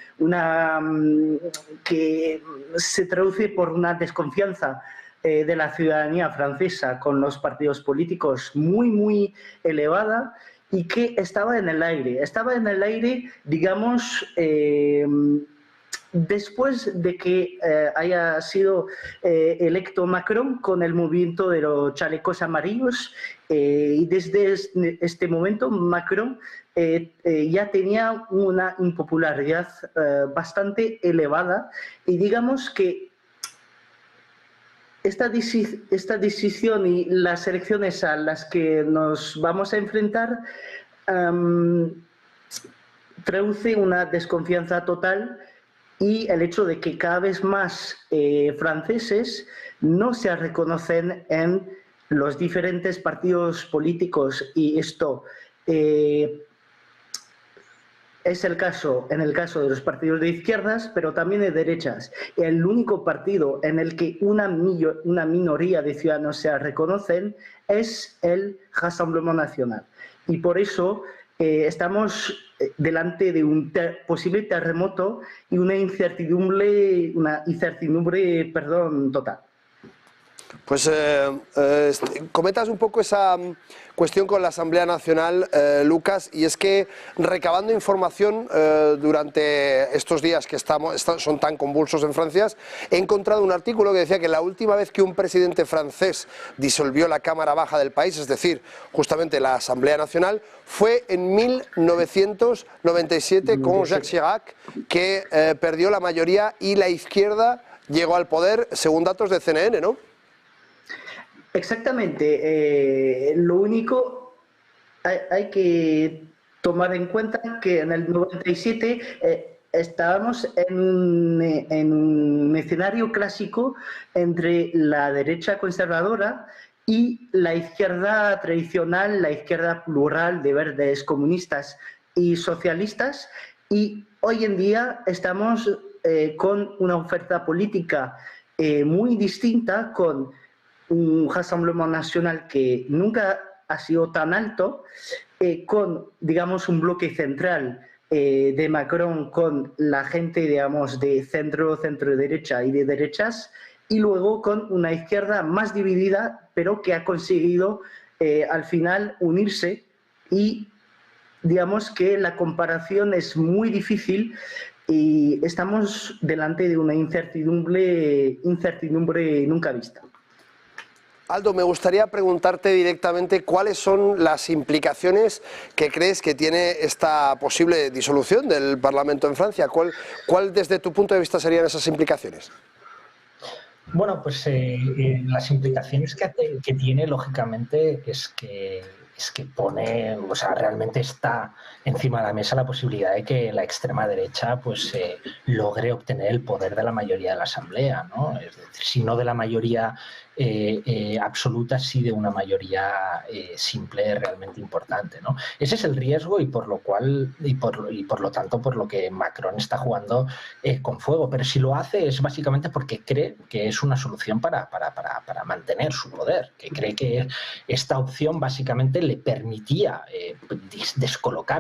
que se traduce por una desconfianza de la ciudadanía francesa con los partidos políticos muy elevada y que estaba en el aire, digamos, después de que haya sido electo Macron con el movimiento de los chalecos amarillos, y desde este momento Macron ya tenía una impopularidad bastante elevada, y digamos que esta decisión y las elecciones a las que nos vamos a enfrentar traduce una desconfianza total y el hecho de que cada vez más franceses no se reconocen en los diferentes partidos políticos, y esto es el caso en el caso de los partidos de izquierdas, pero también de derechas. El único partido en el que una minoría de ciudadanos se reconocen es el Rassemblement National. Y por eso estamos delante de un posible terremoto y una incertidumbre total. Pues comentas un poco esa cuestión con la Asamblea Nacional, Lucas, y es que recabando información durante estos días que son tan convulsos en Francia, he encontrado un artículo que decía que la última vez que un presidente francés disolvió la Cámara Baja del país, es decir, justamente la Asamblea Nacional, fue en 1997 con Jacques Chirac, que perdió la mayoría y la izquierda llegó al poder, según datos de CNN, ¿no? Exactamente. Lo único, hay que tomar en cuenta que en el 97 estábamos en un escenario clásico entre la derecha conservadora y la izquierda tradicional, la izquierda plural de verdes, comunistas y socialistas, y hoy en día estamos con una oferta política muy distinta, con un Rassemblement National que nunca ha sido tan alto, con, digamos, un bloque central de Macron con la gente, digamos, de centro, centro-derecha y de derechas, y luego con una izquierda más dividida, pero que ha conseguido al final unirse, y digamos que la comparación es muy difícil y estamos delante de una incertidumbre nunca vista. Aldo, me gustaría preguntarte directamente cuáles son las implicaciones que crees que tiene esta posible disolución del Parlamento en Francia. ¿Cuál desde tu punto de vista serían esas implicaciones? Bueno, pues las implicaciones que tiene, lógicamente, es que pone, o sea, realmente está encima de la mesa la posibilidad de que la extrema derecha pues logre obtener el poder de la mayoría de la Asamblea, ¿no? Es decir, si no de la mayoría absoluta, sí de una mayoría simple realmente importante, ¿no? Ese es el riesgo, y por lo cual y por lo tanto por lo que Macron está jugando con fuego. Pero si lo hace es básicamente porque cree que es una solución para mantener su poder, que cree que esta opción básicamente le permitía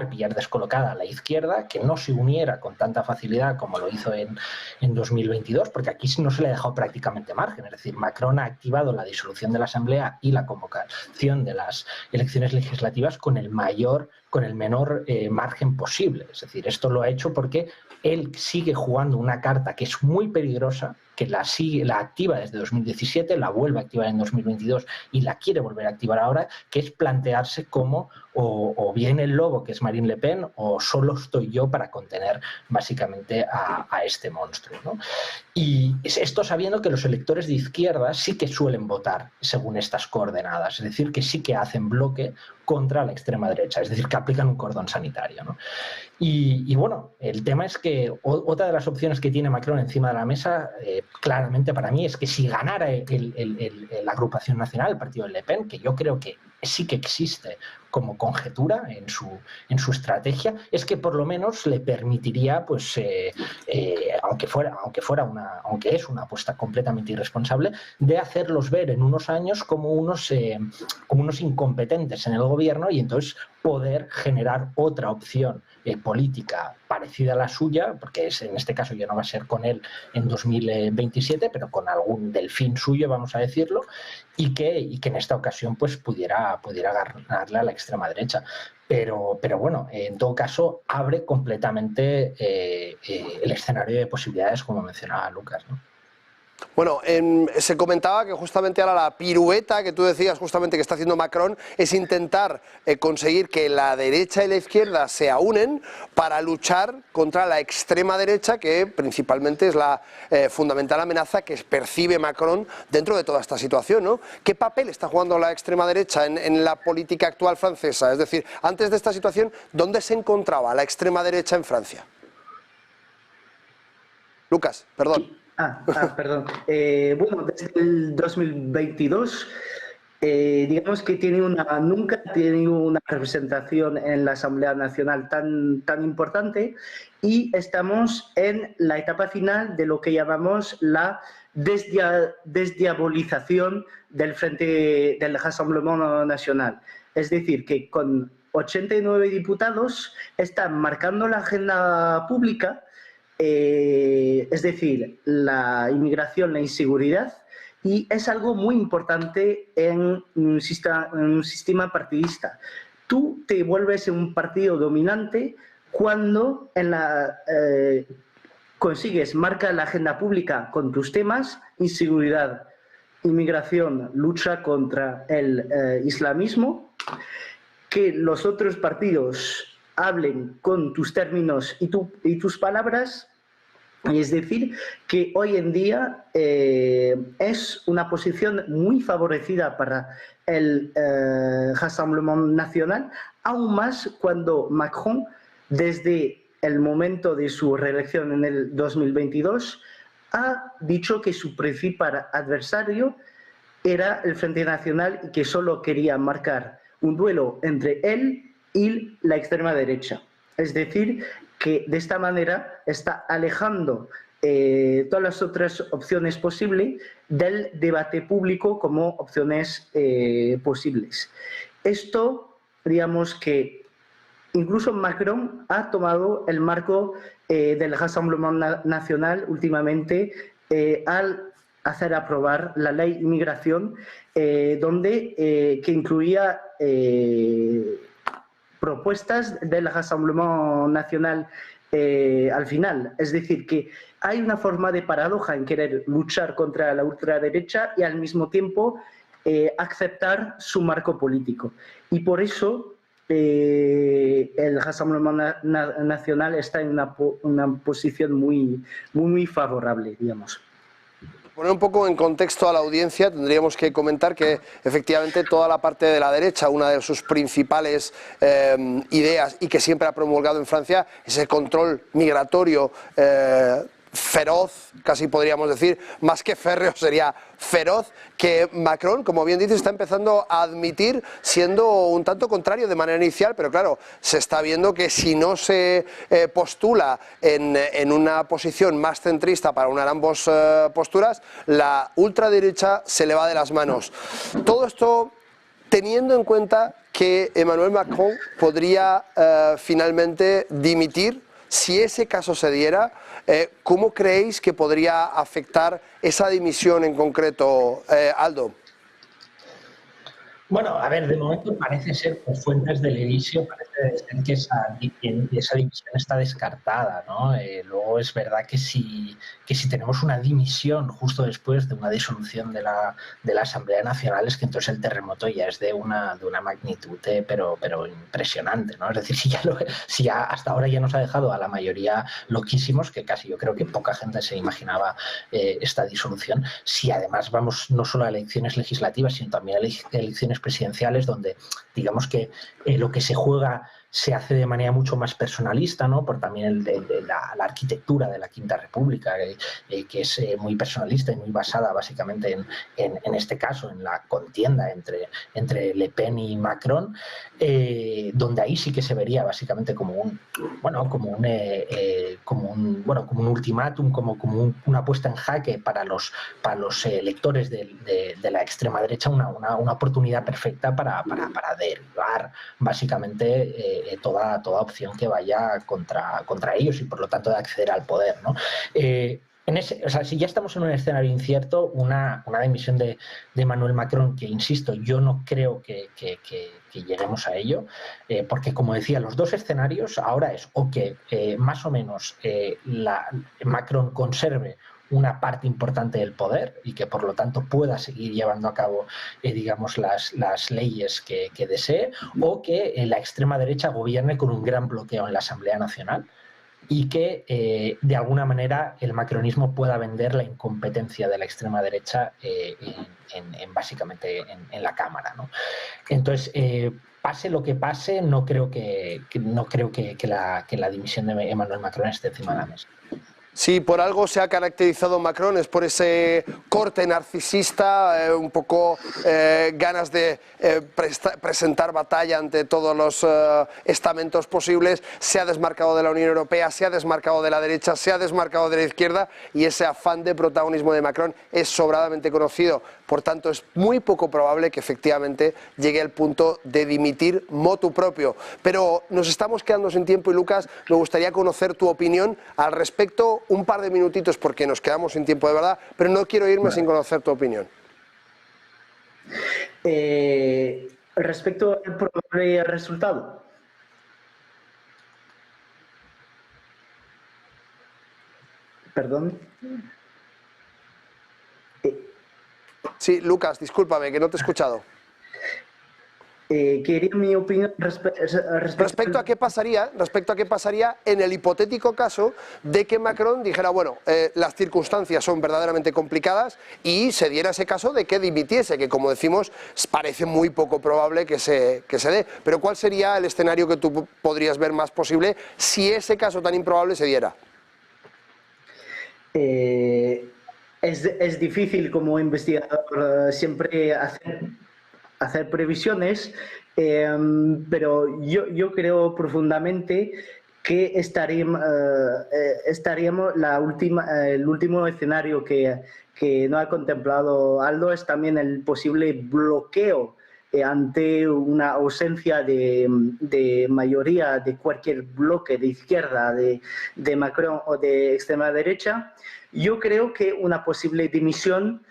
pillar descolocada a la izquierda, que no se uniera con tanta facilidad como lo hizo en 2022, porque aquí no se le ha dejado prácticamente margen. Es decir, Macron ha activado la disolución de la Asamblea y la convocación de las elecciones legislativas con el menor margen posible. Es decir, esto lo ha hecho porque él sigue jugando una carta que es muy peligrosa, que la activa desde 2017, la vuelve a activar en 2022 y la quiere volver a activar ahora, que es plantearse como o bien el lobo, que es Marine Le Pen, o solo estoy yo para contener básicamente a este monstruo, ¿no? Y esto sabiendo que los electores de izquierda sí que suelen votar según estas coordenadas, es decir, que sí que hacen bloque contra la extrema derecha, es decir, que aplican un cordón sanitario, ¿no? Y bueno, el tema es que otra de las opciones que tiene Macron encima de la mesa, claramente para mí, es que si ganara la agrupación nacional, el partido de Le Pen, que yo creo que sí que existe como conjetura en su estrategia, es que por lo menos le permitiría, pues, aunque es una apuesta completamente irresponsable, de hacerlos ver en unos años como unos incompetentes en el gobierno, y entonces poder generar otra opción política parecida a la suya, porque en este caso ya no va a ser con él en 2027, pero con algún delfín suyo, vamos a decirlo, y que en esta ocasión pues pudiera ganarle a la extrema derecha. Pero bueno, en todo caso abre completamente el escenario de posibilidades, como mencionaba Lucas, ¿no? Bueno, se comentaba que justamente ahora la pirueta que tú decías justamente que está haciendo Macron es intentar conseguir que la derecha y la izquierda se aúnen para luchar contra la extrema derecha, que principalmente es la fundamental amenaza que percibe Macron dentro de toda esta situación, ¿no? ¿Qué papel está jugando la extrema derecha en la política actual francesa? Es decir, antes de esta situación, ¿dónde se encontraba la extrema derecha en Francia? Lucas, perdón. Perdón. Bueno, desde el 2022, digamos que nunca ha tenido una representación en la Asamblea Nacional tan importante, y estamos en la etapa final de lo que llamamos la desdiabolización del Frente del Rassemblement Nacional. Es decir, que con 89 diputados están marcando la agenda pública. Es decir, la inmigración, la inseguridad, y es algo muy importante en un sistema partidista. Tú te vuelves un partido dominante cuando consigues marcar la agenda pública con tus temas: inseguridad, inmigración, lucha contra el islamismo, que los otros partidos hablen con tus términos y tus palabras. Y es decir, que hoy en día es una posición muy favorecida para el Rassemblement Nacional, aún más cuando Macron, desde el momento de su reelección en el 2022, ha dicho que su principal adversario era el Frente Nacional y que solo quería marcar un duelo entre él y la extrema derecha. Es decir, que de esta manera está alejando todas las otras opciones posibles del debate público como opciones posibles. Esto, digamos que incluso Macron ha tomado el marco del Rassemblement Nacional últimamente al hacer aprobar la ley de inmigración, que incluía propuestas del Rassemblement Nacional al final. Es decir, que hay una forma de paradoja en querer luchar contra la ultraderecha y al mismo tiempo aceptar su marco político. Y por eso el Rassemblement Nacional está en una posición muy favorable, digamos. Poner un poco en contexto a la audiencia, tendríamos que comentar que efectivamente toda la parte de la derecha, una de sus principales ideas y que siempre ha promulgado en Francia, es el control migratorio feroz, casi podríamos decir, más que férreo sería feroz, que Macron, como bien dice, está empezando a admitir, siendo un tanto contrario de manera inicial, pero claro, se está viendo que si no se postula en una posición más centrista para unir ambas posturas, la ultraderecha se le va de las manos. Todo esto teniendo en cuenta que Emmanuel Macron podría finalmente dimitir. Si ese caso se diera, ¿cómo creéis que podría afectar esa dimisión en concreto, Aldo? Bueno, a ver, de momento parece ser, por fuentes del Elíseo, parece ser que esa dimisión está descartada, ¿no? Luego es verdad que si tenemos una dimisión justo después de una disolución de la Asamblea Nacional, es que entonces el terremoto ya es de una magnitud pero impresionante, ¿no? Es decir, si ya hasta ahora ya nos ha dejado a la mayoría loquísimos, que casi yo creo que poca gente se imaginaba esta disolución, si además vamos no solo a elecciones legislativas, sino también a elecciones presidenciales, donde digamos que lo que se juega se hace de manera mucho más personalista, ¿no? Por también la arquitectura de la Quinta República, que es muy personalista y muy basada básicamente en este caso, en la contienda entre Le Pen y Macron, donde ahí sí que se vería básicamente como un ultimátum, como una puesta en jaque para los electores de la extrema derecha, una oportunidad perfecta para derribar básicamente toda opción que vaya contra ellos y por lo tanto de acceder al poder, ¿no? Si ya estamos en un escenario incierto, una dimisión de Emmanuel Macron, que insisto, yo no creo que lleguemos a ello, porque como decía, los dos escenarios ahora es o que más o menos Macron conserve una parte importante del poder y que por lo tanto pueda seguir llevando a cabo, digamos, las leyes que desee, o que la extrema derecha gobierne con un gran bloqueo en la Asamblea Nacional y que de alguna manera el macronismo pueda vender la incompetencia de la extrema derecha básicamente en la Cámara, ¿no? Entonces, pase lo que pase, no creo que la dimisión de Emmanuel Macron esté encima de la mesa. Sí, por algo se ha caracterizado Macron, es por ese corte narcisista, un poco ganas de presentar batalla ante todos los estamentos posibles. Se ha desmarcado de la Unión Europea, se ha desmarcado de la derecha, se ha desmarcado de la izquierda, y ese afán de protagonismo de Macron es sobradamente conocido. Por tanto, es muy poco probable que efectivamente llegue al punto de dimitir motu propio. Pero nos estamos quedando sin tiempo y, Lucas, me gustaría conocer tu opinión al respecto. Un par de minutitos porque nos quedamos sin tiempo de verdad, pero no quiero irme sin conocer tu opinión. Respecto al probable resultado. Perdón. Sí, Lucas, discúlpame, que no te he escuchado. Quería mi opinión respecto a qué pasaría en el hipotético caso de que Macron dijera, bueno, las circunstancias son verdaderamente complicadas, y se diera ese caso de que dimitiese, que, como decimos, parece muy poco probable que se dé. Pero ¿cuál sería el escenario que tú podrías ver más posible si ese caso tan improbable se diera? Es difícil como investigador siempre hacer previsiones, pero yo creo profundamente que estaríamos el último escenario que no ha contemplado Aldo es también el posible bloqueo ante una ausencia de mayoría de cualquier bloque de izquierda, de Macron o de extrema derecha. Yo creo que una posible dimisión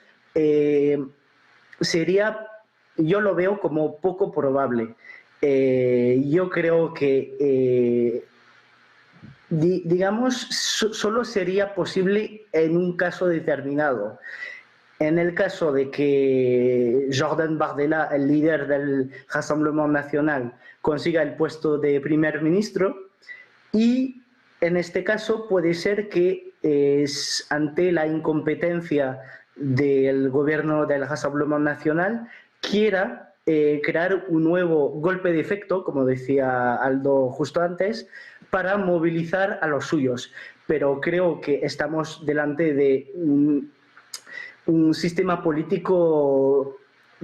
yo lo veo como poco probable. Yo creo que, digamos, solo sería posible en un caso determinado. En el caso de que Jordan Bardella, el líder del Rassemblement National, consiga el puesto de primer ministro, y en este caso puede ser que ante la incompetencia del gobierno del Rassemblement National quiera crear un nuevo golpe de efecto, como decía Aldo justo antes, para movilizar a los suyos. Pero creo que estamos delante de un sistema político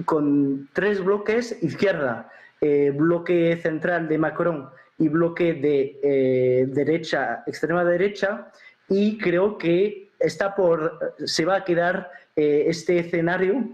con tres bloques: izquierda, bloque central de Macron y bloque de derecha, extrema derecha, y creo que se va a quedar este escenario,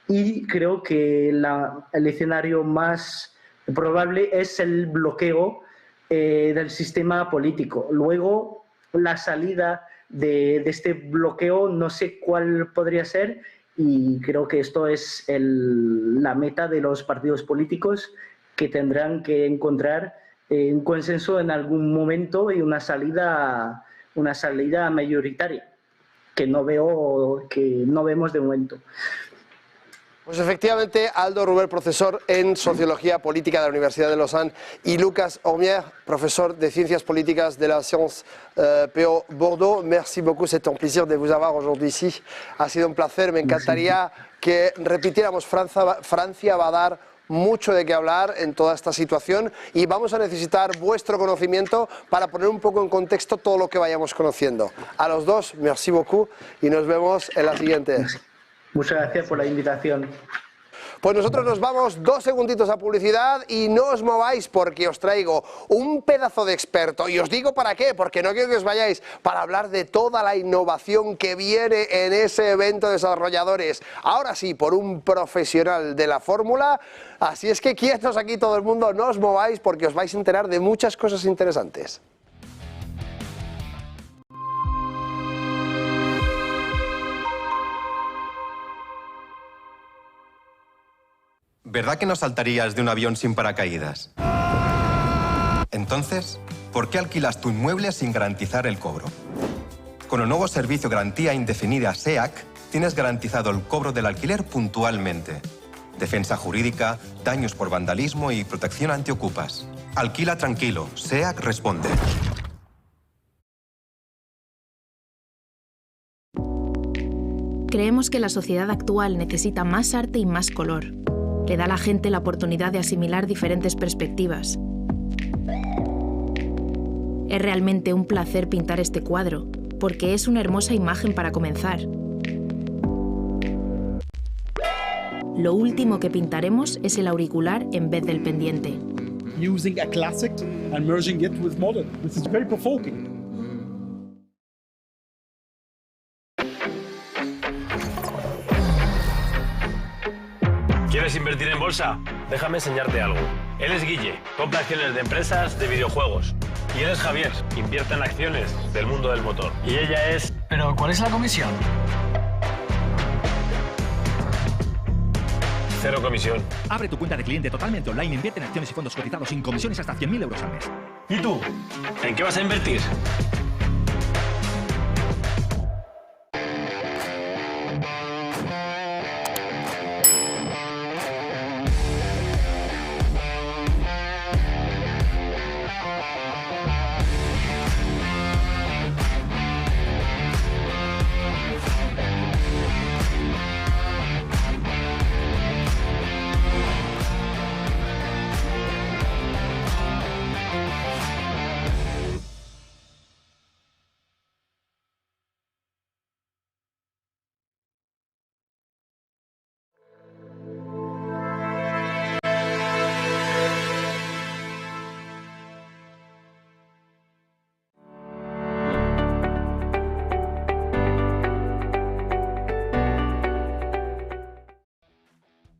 y creo que el escenario más probable es el bloqueo del sistema político. Luego, la salida de este bloqueo no sé cuál podría ser, y creo que esto es la meta de los partidos políticos, que tendrán que encontrar un consenso en algún momento y una salida mayoritaria, que no vemos de momento. Pues efectivamente, Aldo Ruber, profesor en Sociología Política de la Universidad de Lausanne, y Lucas Ormier, profesor de Ciencias Políticas de la Sciences Po Bordeaux. Merci beaucoup, c'est un plaisir de vous avoir aujourd'hui ici. Ha sido un placer, me encantaría que repitiéramos. Francia va a dar mucho de qué hablar en toda esta situación, y vamos a necesitar vuestro conocimiento para poner un poco en contexto todo lo que vayamos conociendo. A los dos, merci beaucoup, y nos vemos en la siguiente. Muchas gracias por la invitación. Pues nosotros nos vamos 2 segunditos a publicidad, y no os mováis porque os traigo un pedazo de experto. Y os digo para qué, porque no quiero que os vayáis, para hablar de toda la innovación que viene en ese evento de desarrolladores. Ahora sí, por un profesional de la fórmula. Así es que quietos aquí todo el mundo, no os mováis porque os vais a enterar de muchas cosas interesantes. ¿Verdad que no saltarías de un avión sin paracaídas? Entonces, ¿por qué alquilas tu inmueble sin garantizar el cobro? Con el nuevo servicio Garantía Indefinida SEAC, tienes garantizado el cobro del alquiler puntualmente. Defensa jurídica, daños por vandalismo y protección antiocupas. Alquila tranquilo, SEAC responde. Creemos que la sociedad actual necesita más arte y más color. Le da a la gente la oportunidad de asimilar diferentes perspectivas. Es realmente un placer pintar este cuadro, porque es una hermosa imagen para comenzar. Lo último que pintaremos es el auricular en vez del pendiente. Using a classic and merging it with modern. This is very provoking. ¿Quieres invertir en bolsa? Déjame enseñarte algo. Él es Guille, compra acciones de empresas de videojuegos. Y él es Javier, invierte en acciones del mundo del motor. Y ella es... ¿Pero cuál es la comisión? 0 comisión. Abre tu cuenta de cliente totalmente online, invierte en acciones y fondos cotizados sin comisiones hasta 100.000 euros al mes. ¿Y tú? ¿En qué vas a invertir?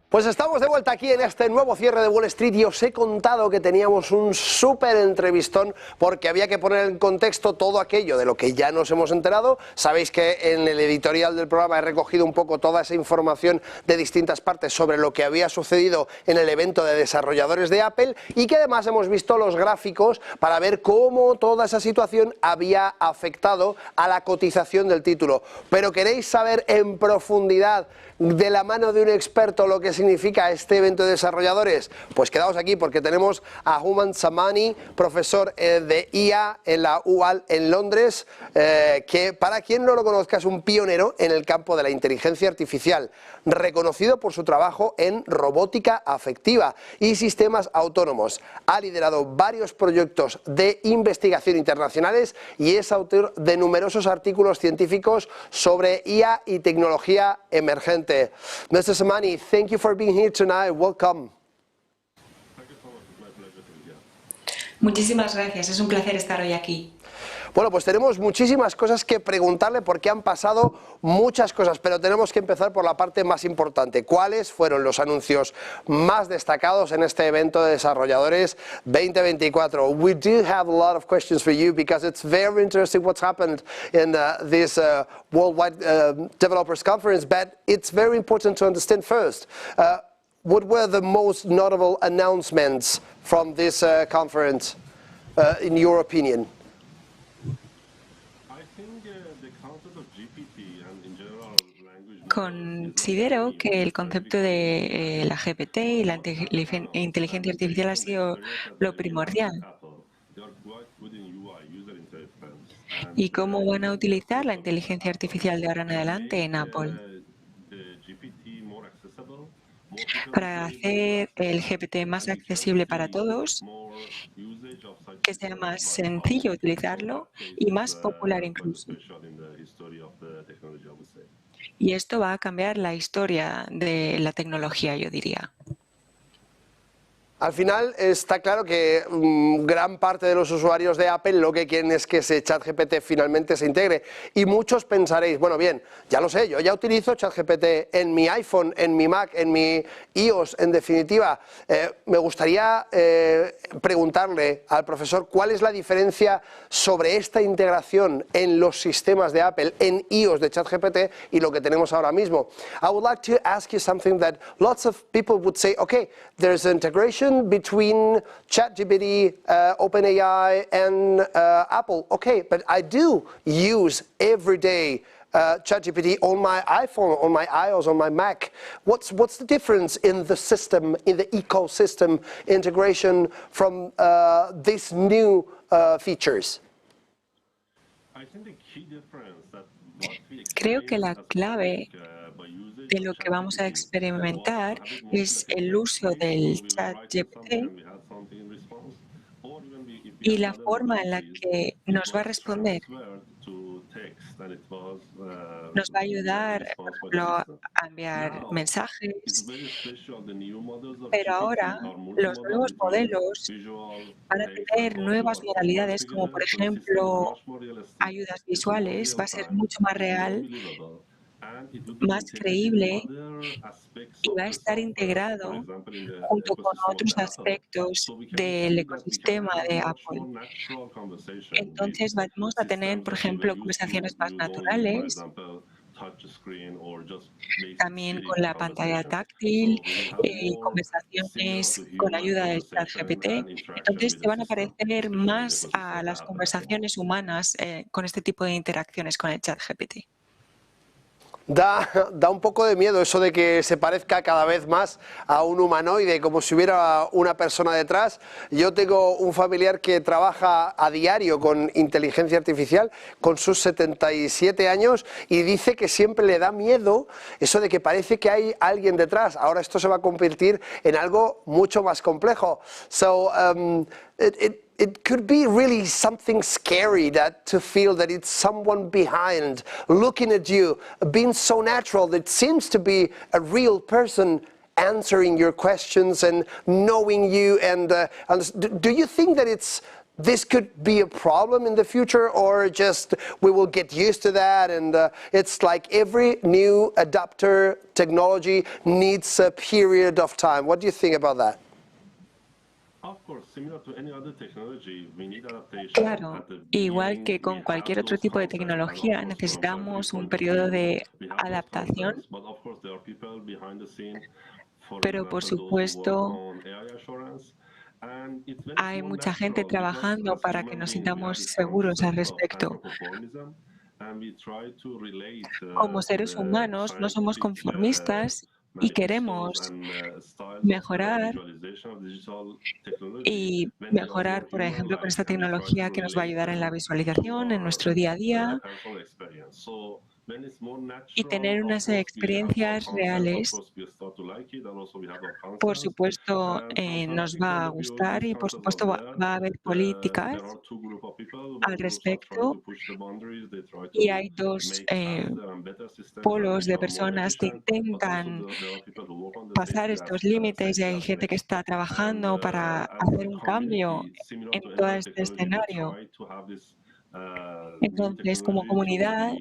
Pues estamos de vuelta aquí en este nuevo cierre de Wall Street y os he contado que teníamos un súper entrevistón porque había que poner en contexto todo aquello de lo que ya nos hemos enterado. Sabéis que en el editorial del programa he recogido un poco toda esa información de distintas partes sobre lo que había sucedido en el evento de desarrolladores de Apple y que además hemos visto los gráficos para ver cómo toda esa situación había afectado a la cotización del título. Pero ¿queréis saber en profundidad de la mano de un experto lo que significa este evento de desarrolladores? Pues quedaos aquí porque tenemos a Houman Samani, profesor de IA en la UAL en Londres, que para quien no lo conozca es un pionero en el campo de la inteligencia artificial, reconocido por su trabajo en robótica afectiva y sistemas autónomos. Ha liderado varios proyectos de investigación internacionales y es autor de numerosos artículos científicos sobre IA y tecnología emergente. Mr. Samani, thank you for being here tonight. Welcome. Muchísimas gracias, es un placer estar hoy aquí. Bueno, pues tenemos muchísimas cosas que preguntarle porque han pasado muchas cosas, pero tenemos que empezar por la parte más importante. ¿Cuáles fueron los anuncios más destacados en este evento de desarrolladores 2024? We do have a lot of questions for you because it's very interesting what's happened in this Worldwide Developers Conference, but it's very important to understand first. What were the most notable announcements from this conference, in your opinion? Considero que el concepto de la GPT y la inteligencia artificial ha sido lo primordial. ¿Y cómo van a utilizar la inteligencia artificial de ahora en adelante en Apple? Para hacer el GPT más accesible para todos, que sea más sencillo utilizarlo y más popular incluso. Y esto va a cambiar la historia de la tecnología, yo diría. Al final está claro que gran parte de los usuarios de Apple lo que quieren es que ese ChatGPT finalmente se integre. Y muchos pensaréis, bueno, bien, ya lo sé, yo ya utilizo ChatGPT en mi iPhone, en mi Mac, en mi iOS, en definitiva. Me gustaría preguntarle al profesor cuál es la diferencia sobre esta integración en los sistemas de Apple, en iOS de ChatGPT y lo que tenemos ahora mismo. I would like to ask you something that lots of people would say, okay, there's integration comparison between ChatGPT, OpenAI, and Apple. Okay, but I do use every day ChatGPT on my iPhone, on my iOS, on my Mac. What's the difference in the system, in the ecosystem integration from these new features? Creo que la clave de lo que vamos a experimentar es el uso del ChatGPT y la forma en la que nos va a responder. Nos va a ayudar, por ejemplo, a enviar mensajes, pero ahora los nuevos modelos van a tener nuevas modalidades, como por ejemplo ayudas visuales, va a ser mucho más real, más creíble y va a estar integrado junto con otros aspectos del ecosistema de Apple. Entonces vamos a tener, por ejemplo, conversaciones más naturales, también con la pantalla táctil, conversaciones con ayuda del ChatGPT. Entonces se van a parecer más a las conversaciones humanas con este tipo de interacciones con el ChatGPT. Da un poco de miedo eso de que se parezca cada vez más a un humanoide, como si hubiera una persona detrás. Yo tengo un familiar que trabaja a diario con inteligencia artificial, con sus 77 años, y dice que siempre le da miedo eso de que parece que hay alguien detrás. Ahora esto se va a convertir en algo mucho más complejo. It could be really something scary to feel that it's someone behind, looking at you, being so natural that it seems to be a real person answering your questions and knowing you. And do you think that this could be a problem in the future, or just we will get used to that, and it's like every new adapter technology needs a period of time? What do you think about that? Claro, igual que con cualquier otro tipo de tecnología, necesitamos un periodo de adaptación, pero por supuesto hay mucha gente trabajando para que nos sintamos seguros al respecto. Como seres humanos no somos conformistas y queremos mejorar por ejemplo, con esta tecnología que nos va a ayudar en la visualización, en nuestro día a día, y tener unas experiencias reales. Por supuesto, nos va a gustar y por supuesto va a haber políticas al respecto, y hay dos polos de personas que intentan pasar estos límites, y hay gente que está trabajando para hacer un cambio en todo este escenario. Entonces, como comunidad,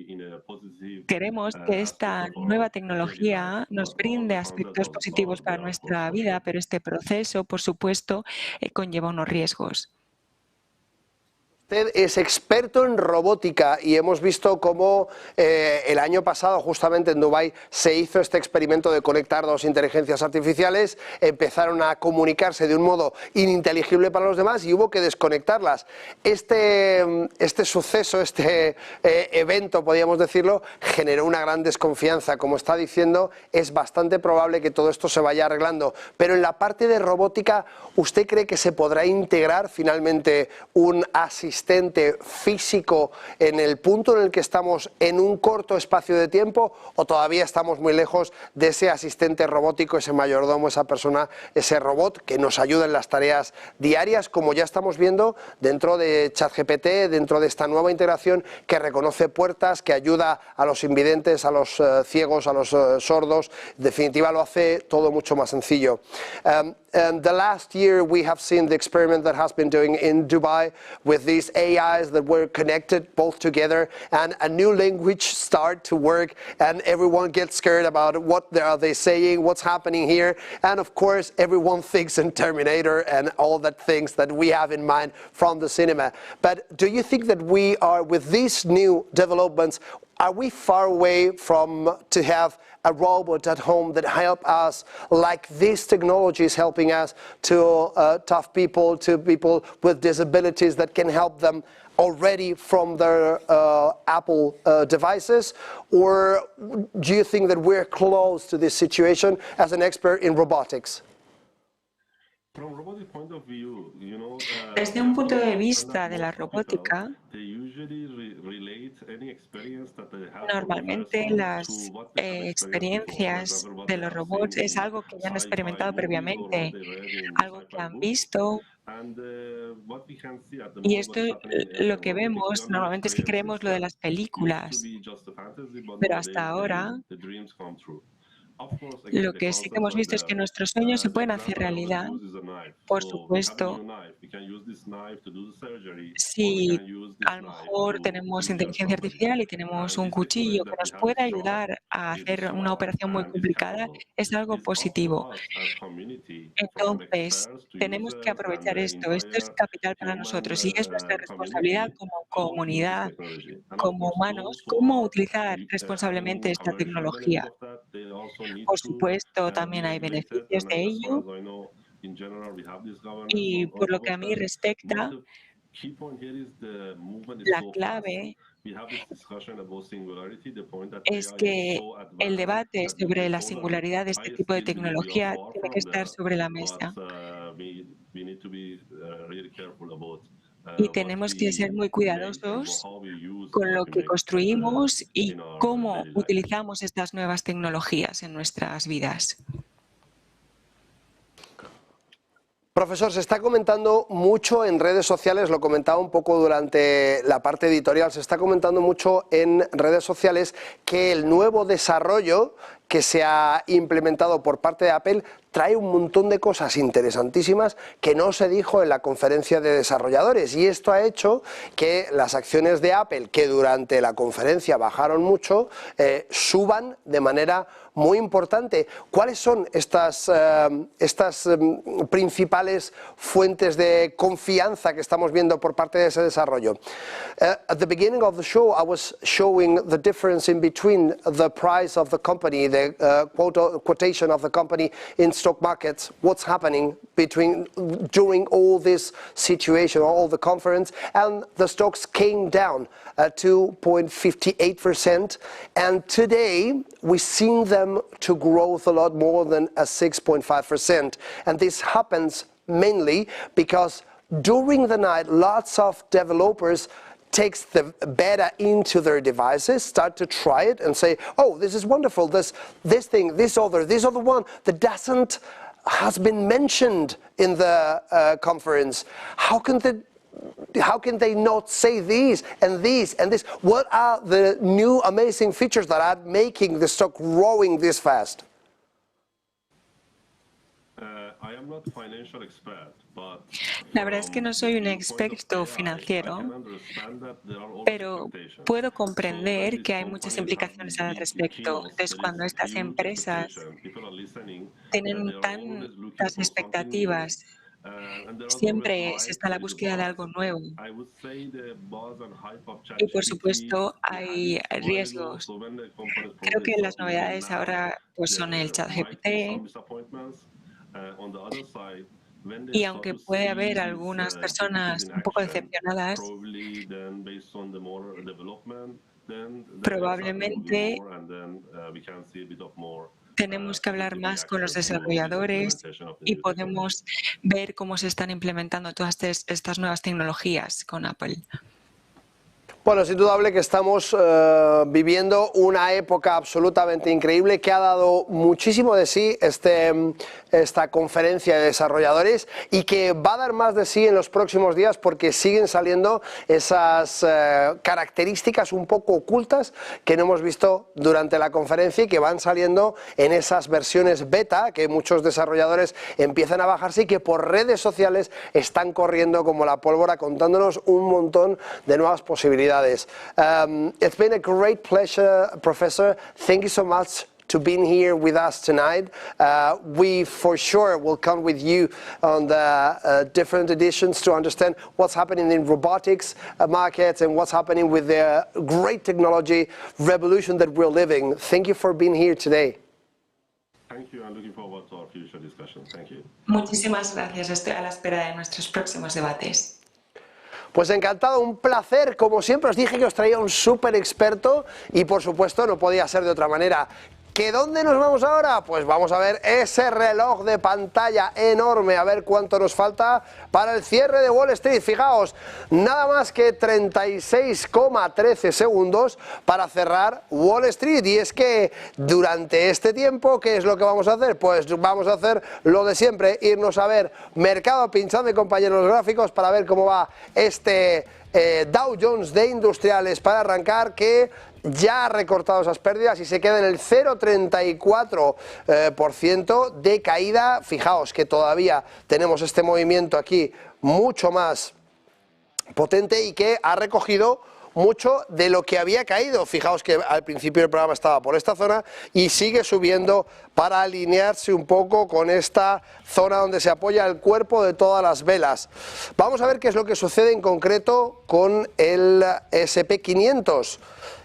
queremos que esta nueva tecnología nos brinde aspectos positivos para nuestra vida, pero este proceso, por supuesto, conlleva unos riesgos. Usted es experto en robótica y hemos visto cómo el año pasado, justamente en Dubái, se hizo este experimento de conectar dos inteligencias artificiales, empezaron a comunicarse de un modo ininteligible para los demás y hubo que desconectarlas. Este suceso, este evento, podríamos decirlo, generó una gran desconfianza. Como está diciendo, es bastante probable que todo esto se vaya arreglando. Pero en la parte de robótica, ¿usted cree que se podrá integrar finalmente un asistente físico en el punto en el que estamos en un corto espacio de tiempo, o todavía estamos muy lejos de ese asistente robótico, ese mayordomo, esa persona, ese robot que nos ayuda en las tareas diarias, como ya estamos viendo dentro de ChatGPT, dentro de esta nueva integración que reconoce puertas, que ayuda a los invidentes, a los ciegos, a los sordos? En definitiva, lo hace todo mucho más sencillo. The last year we have seen the experiment that has been doing in Dubai with these AIs that were connected both together, and a new language start to work, and everyone gets scared about what are they saying, what's happening here, and of course everyone thinks in Terminator and all that things that we have in mind from the cinema. But do you think that we are, with these new developments, are we far away from to have a robot at home that help us, like this technology is helping us, to tough people, to people with disabilities that can help them already from their Apple devices? Or do you think that we're close to this situation as an expert in robotics? Desde un punto de vista de la robótica, normalmente las experiencias de los robots es algo que ya han experimentado previamente, algo que han visto. Y esto lo que vemos normalmente es que creemos lo de las películas, pero hasta ahora lo que sí que hemos visto es que nuestros sueños se pueden hacer realidad. Por supuesto, si a lo mejor tenemos inteligencia artificial y tenemos un cuchillo que nos puede ayudar a hacer una operación muy complicada, es algo positivo. Entonces, tenemos que aprovechar esto. Esto es capital para nosotros y es nuestra responsabilidad como comunidad, como humanos, cómo utilizar responsablemente esta tecnología. Por supuesto, también hay beneficios de ello y por lo que a mí respecta, la clave es que el debate sobre la singularidad de este tipo de tecnología tiene que estar sobre la mesa. Y tenemos que ser muy cuidadosos con lo que construimos y cómo utilizamos estas nuevas tecnologías en nuestras vidas. Profesor, se está comentando mucho en redes sociales, lo comentaba un poco durante la parte editorial, se está comentando mucho en redes sociales que el nuevo desarrollo que se ha implementado por parte de Apple trae un montón de cosas interesantísimas que no se dijo en la conferencia de desarrolladores, y esto ha hecho que las acciones de Apple, que durante la conferencia bajaron mucho, suban de manera muy importante. ¿Cuáles son estas principales fuentes de confianza que estamos viendo por parte de ese desarrollo? At the beginning of the show, I was showing the difference in between the price of the company, the quotation of the company in stock markets, what's happening during all this situation, all the conference, and the stocks came down 2.58%, and today we've seen them to growth a lot more than a 6.5%, and this happens mainly because during the night lots of developers takes the beta into their devices, start to try it and say, oh, this is wonderful, this thing, this other one that has been mentioned in the conference. How can they not say these and these and this? What are the new amazing features that are making the stock growing this fast? La verdad es que no soy un experto financiero, pero puedo comprender que hay muchas implicaciones al respecto. Entonces, cuando estas empresas tienen tantas expectativas, siempre se está a la búsqueda de algo nuevo. Y, por supuesto, hay riesgos. Creo que las novedades ahora pues, son el ChatGPT. Y aunque puede haber algunas personas un poco decepcionadas, probablemente tenemos que hablar más con los desarrolladores y podemos ver cómo se están implementando todas estas nuevas tecnologías con Apple. Bueno, es indudable que estamos viviendo una época absolutamente increíble que ha dado muchísimo de sí esta conferencia de desarrolladores y que va a dar más de sí en los próximos días porque siguen saliendo esas características un poco ocultas que no hemos visto durante la conferencia y que van saliendo en esas versiones beta que muchos desarrolladores empiezan a bajarse y que por redes sociales están corriendo como la pólvora contándonos un montón de nuevas posibilidades. It's been a great pleasure, Professor. Thank you so much to being here with us tonight. We for sure will come with you on the different editions to understand what's happening in robotics markets and what's happening with the great technology revolution that we're living. Thank you for being here today. Thank you. I'm looking forward to our future discussions. Thank you. Muchísimas gracias. Estoy a la espera de nuestros próximos debates. Pues encantado, un placer. Como siempre os dije que os traía un súper experto y por supuesto no podía ser de otra manera. ¿Que dónde nos vamos ahora? Pues vamos a ver ese reloj de pantalla enorme, a ver cuánto nos falta para el cierre de Wall Street. Fijaos, nada más que 36,13 segundos para cerrar Wall Street. Y es que durante este tiempo, ¿qué es lo que vamos a hacer? Pues vamos a hacer lo de siempre, irnos a ver mercado, pinchando, compañeros, los gráficos para ver cómo va este Dow Jones de industriales para arrancar, que ya ha recortado esas pérdidas y se queda en el 0,34% de caída. Fijaos que todavía tenemos este movimiento aquí mucho más potente y que ha recogido mucho de lo que había caído. Fijaos que al principio del programa estaba por esta zona y sigue subiendo para alinearse un poco con esta zona donde se apoya el cuerpo de todas las velas. Vamos a ver qué es lo que sucede en concreto con el SP500.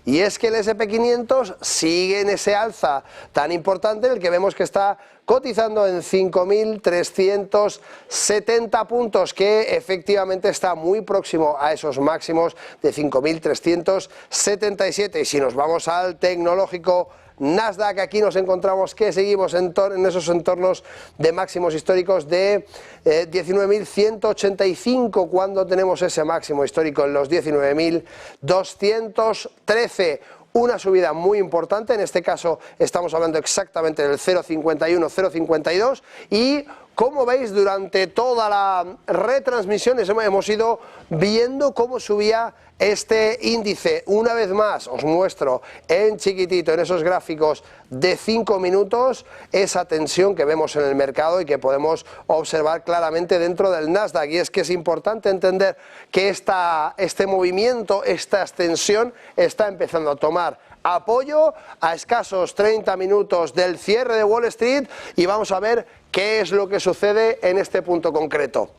Y es que el SP500 sigue en ese alza tan importante en el que vemos que está cotizando en 5.370 puntos, que efectivamente está muy próximo a esos máximos de 5.377. Y si nos vamos al tecnológico Nasdaq, aquí nos encontramos que seguimos en esos entornos de máximos históricos de 19.185, cuando tenemos ese máximo histórico en los 19.213. Una subida muy importante, en este caso estamos hablando exactamente del 0,51-0,52 y como veis durante toda la retransmisión hemos ido viendo cómo subía este índice. Una vez más os muestro en chiquitito en esos gráficos de 5 minutos esa tensión que vemos en el mercado y que podemos observar claramente dentro del Nasdaq. Y es que es importante entender que este movimiento, esta extensión está empezando a tomar apoyo a escasos 30 minutos del cierre de Wall Street y vamos a ver qué es lo que sucede en este punto concreto.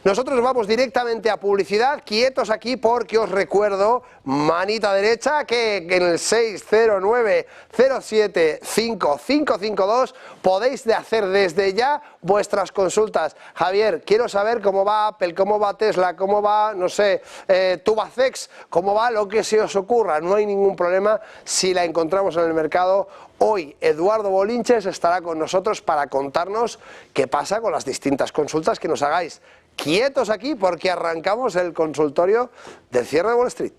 Nosotros vamos directamente a publicidad, quietos aquí porque os recuerdo, manita derecha, que en el 609-075552 podéis hacer desde ya vuestras consultas. Javier, quiero saber cómo va Apple, cómo va Tesla, cómo va, no sé, Tubacex, cómo va lo que se os ocurra. No hay ningún problema si la encontramos en el mercado. Hoy Eduardo Bolinches estará con nosotros para contarnos qué pasa con las distintas consultas que nos hagáis. Quietos aquí porque arrancamos el consultorio del cierre de Wall Street.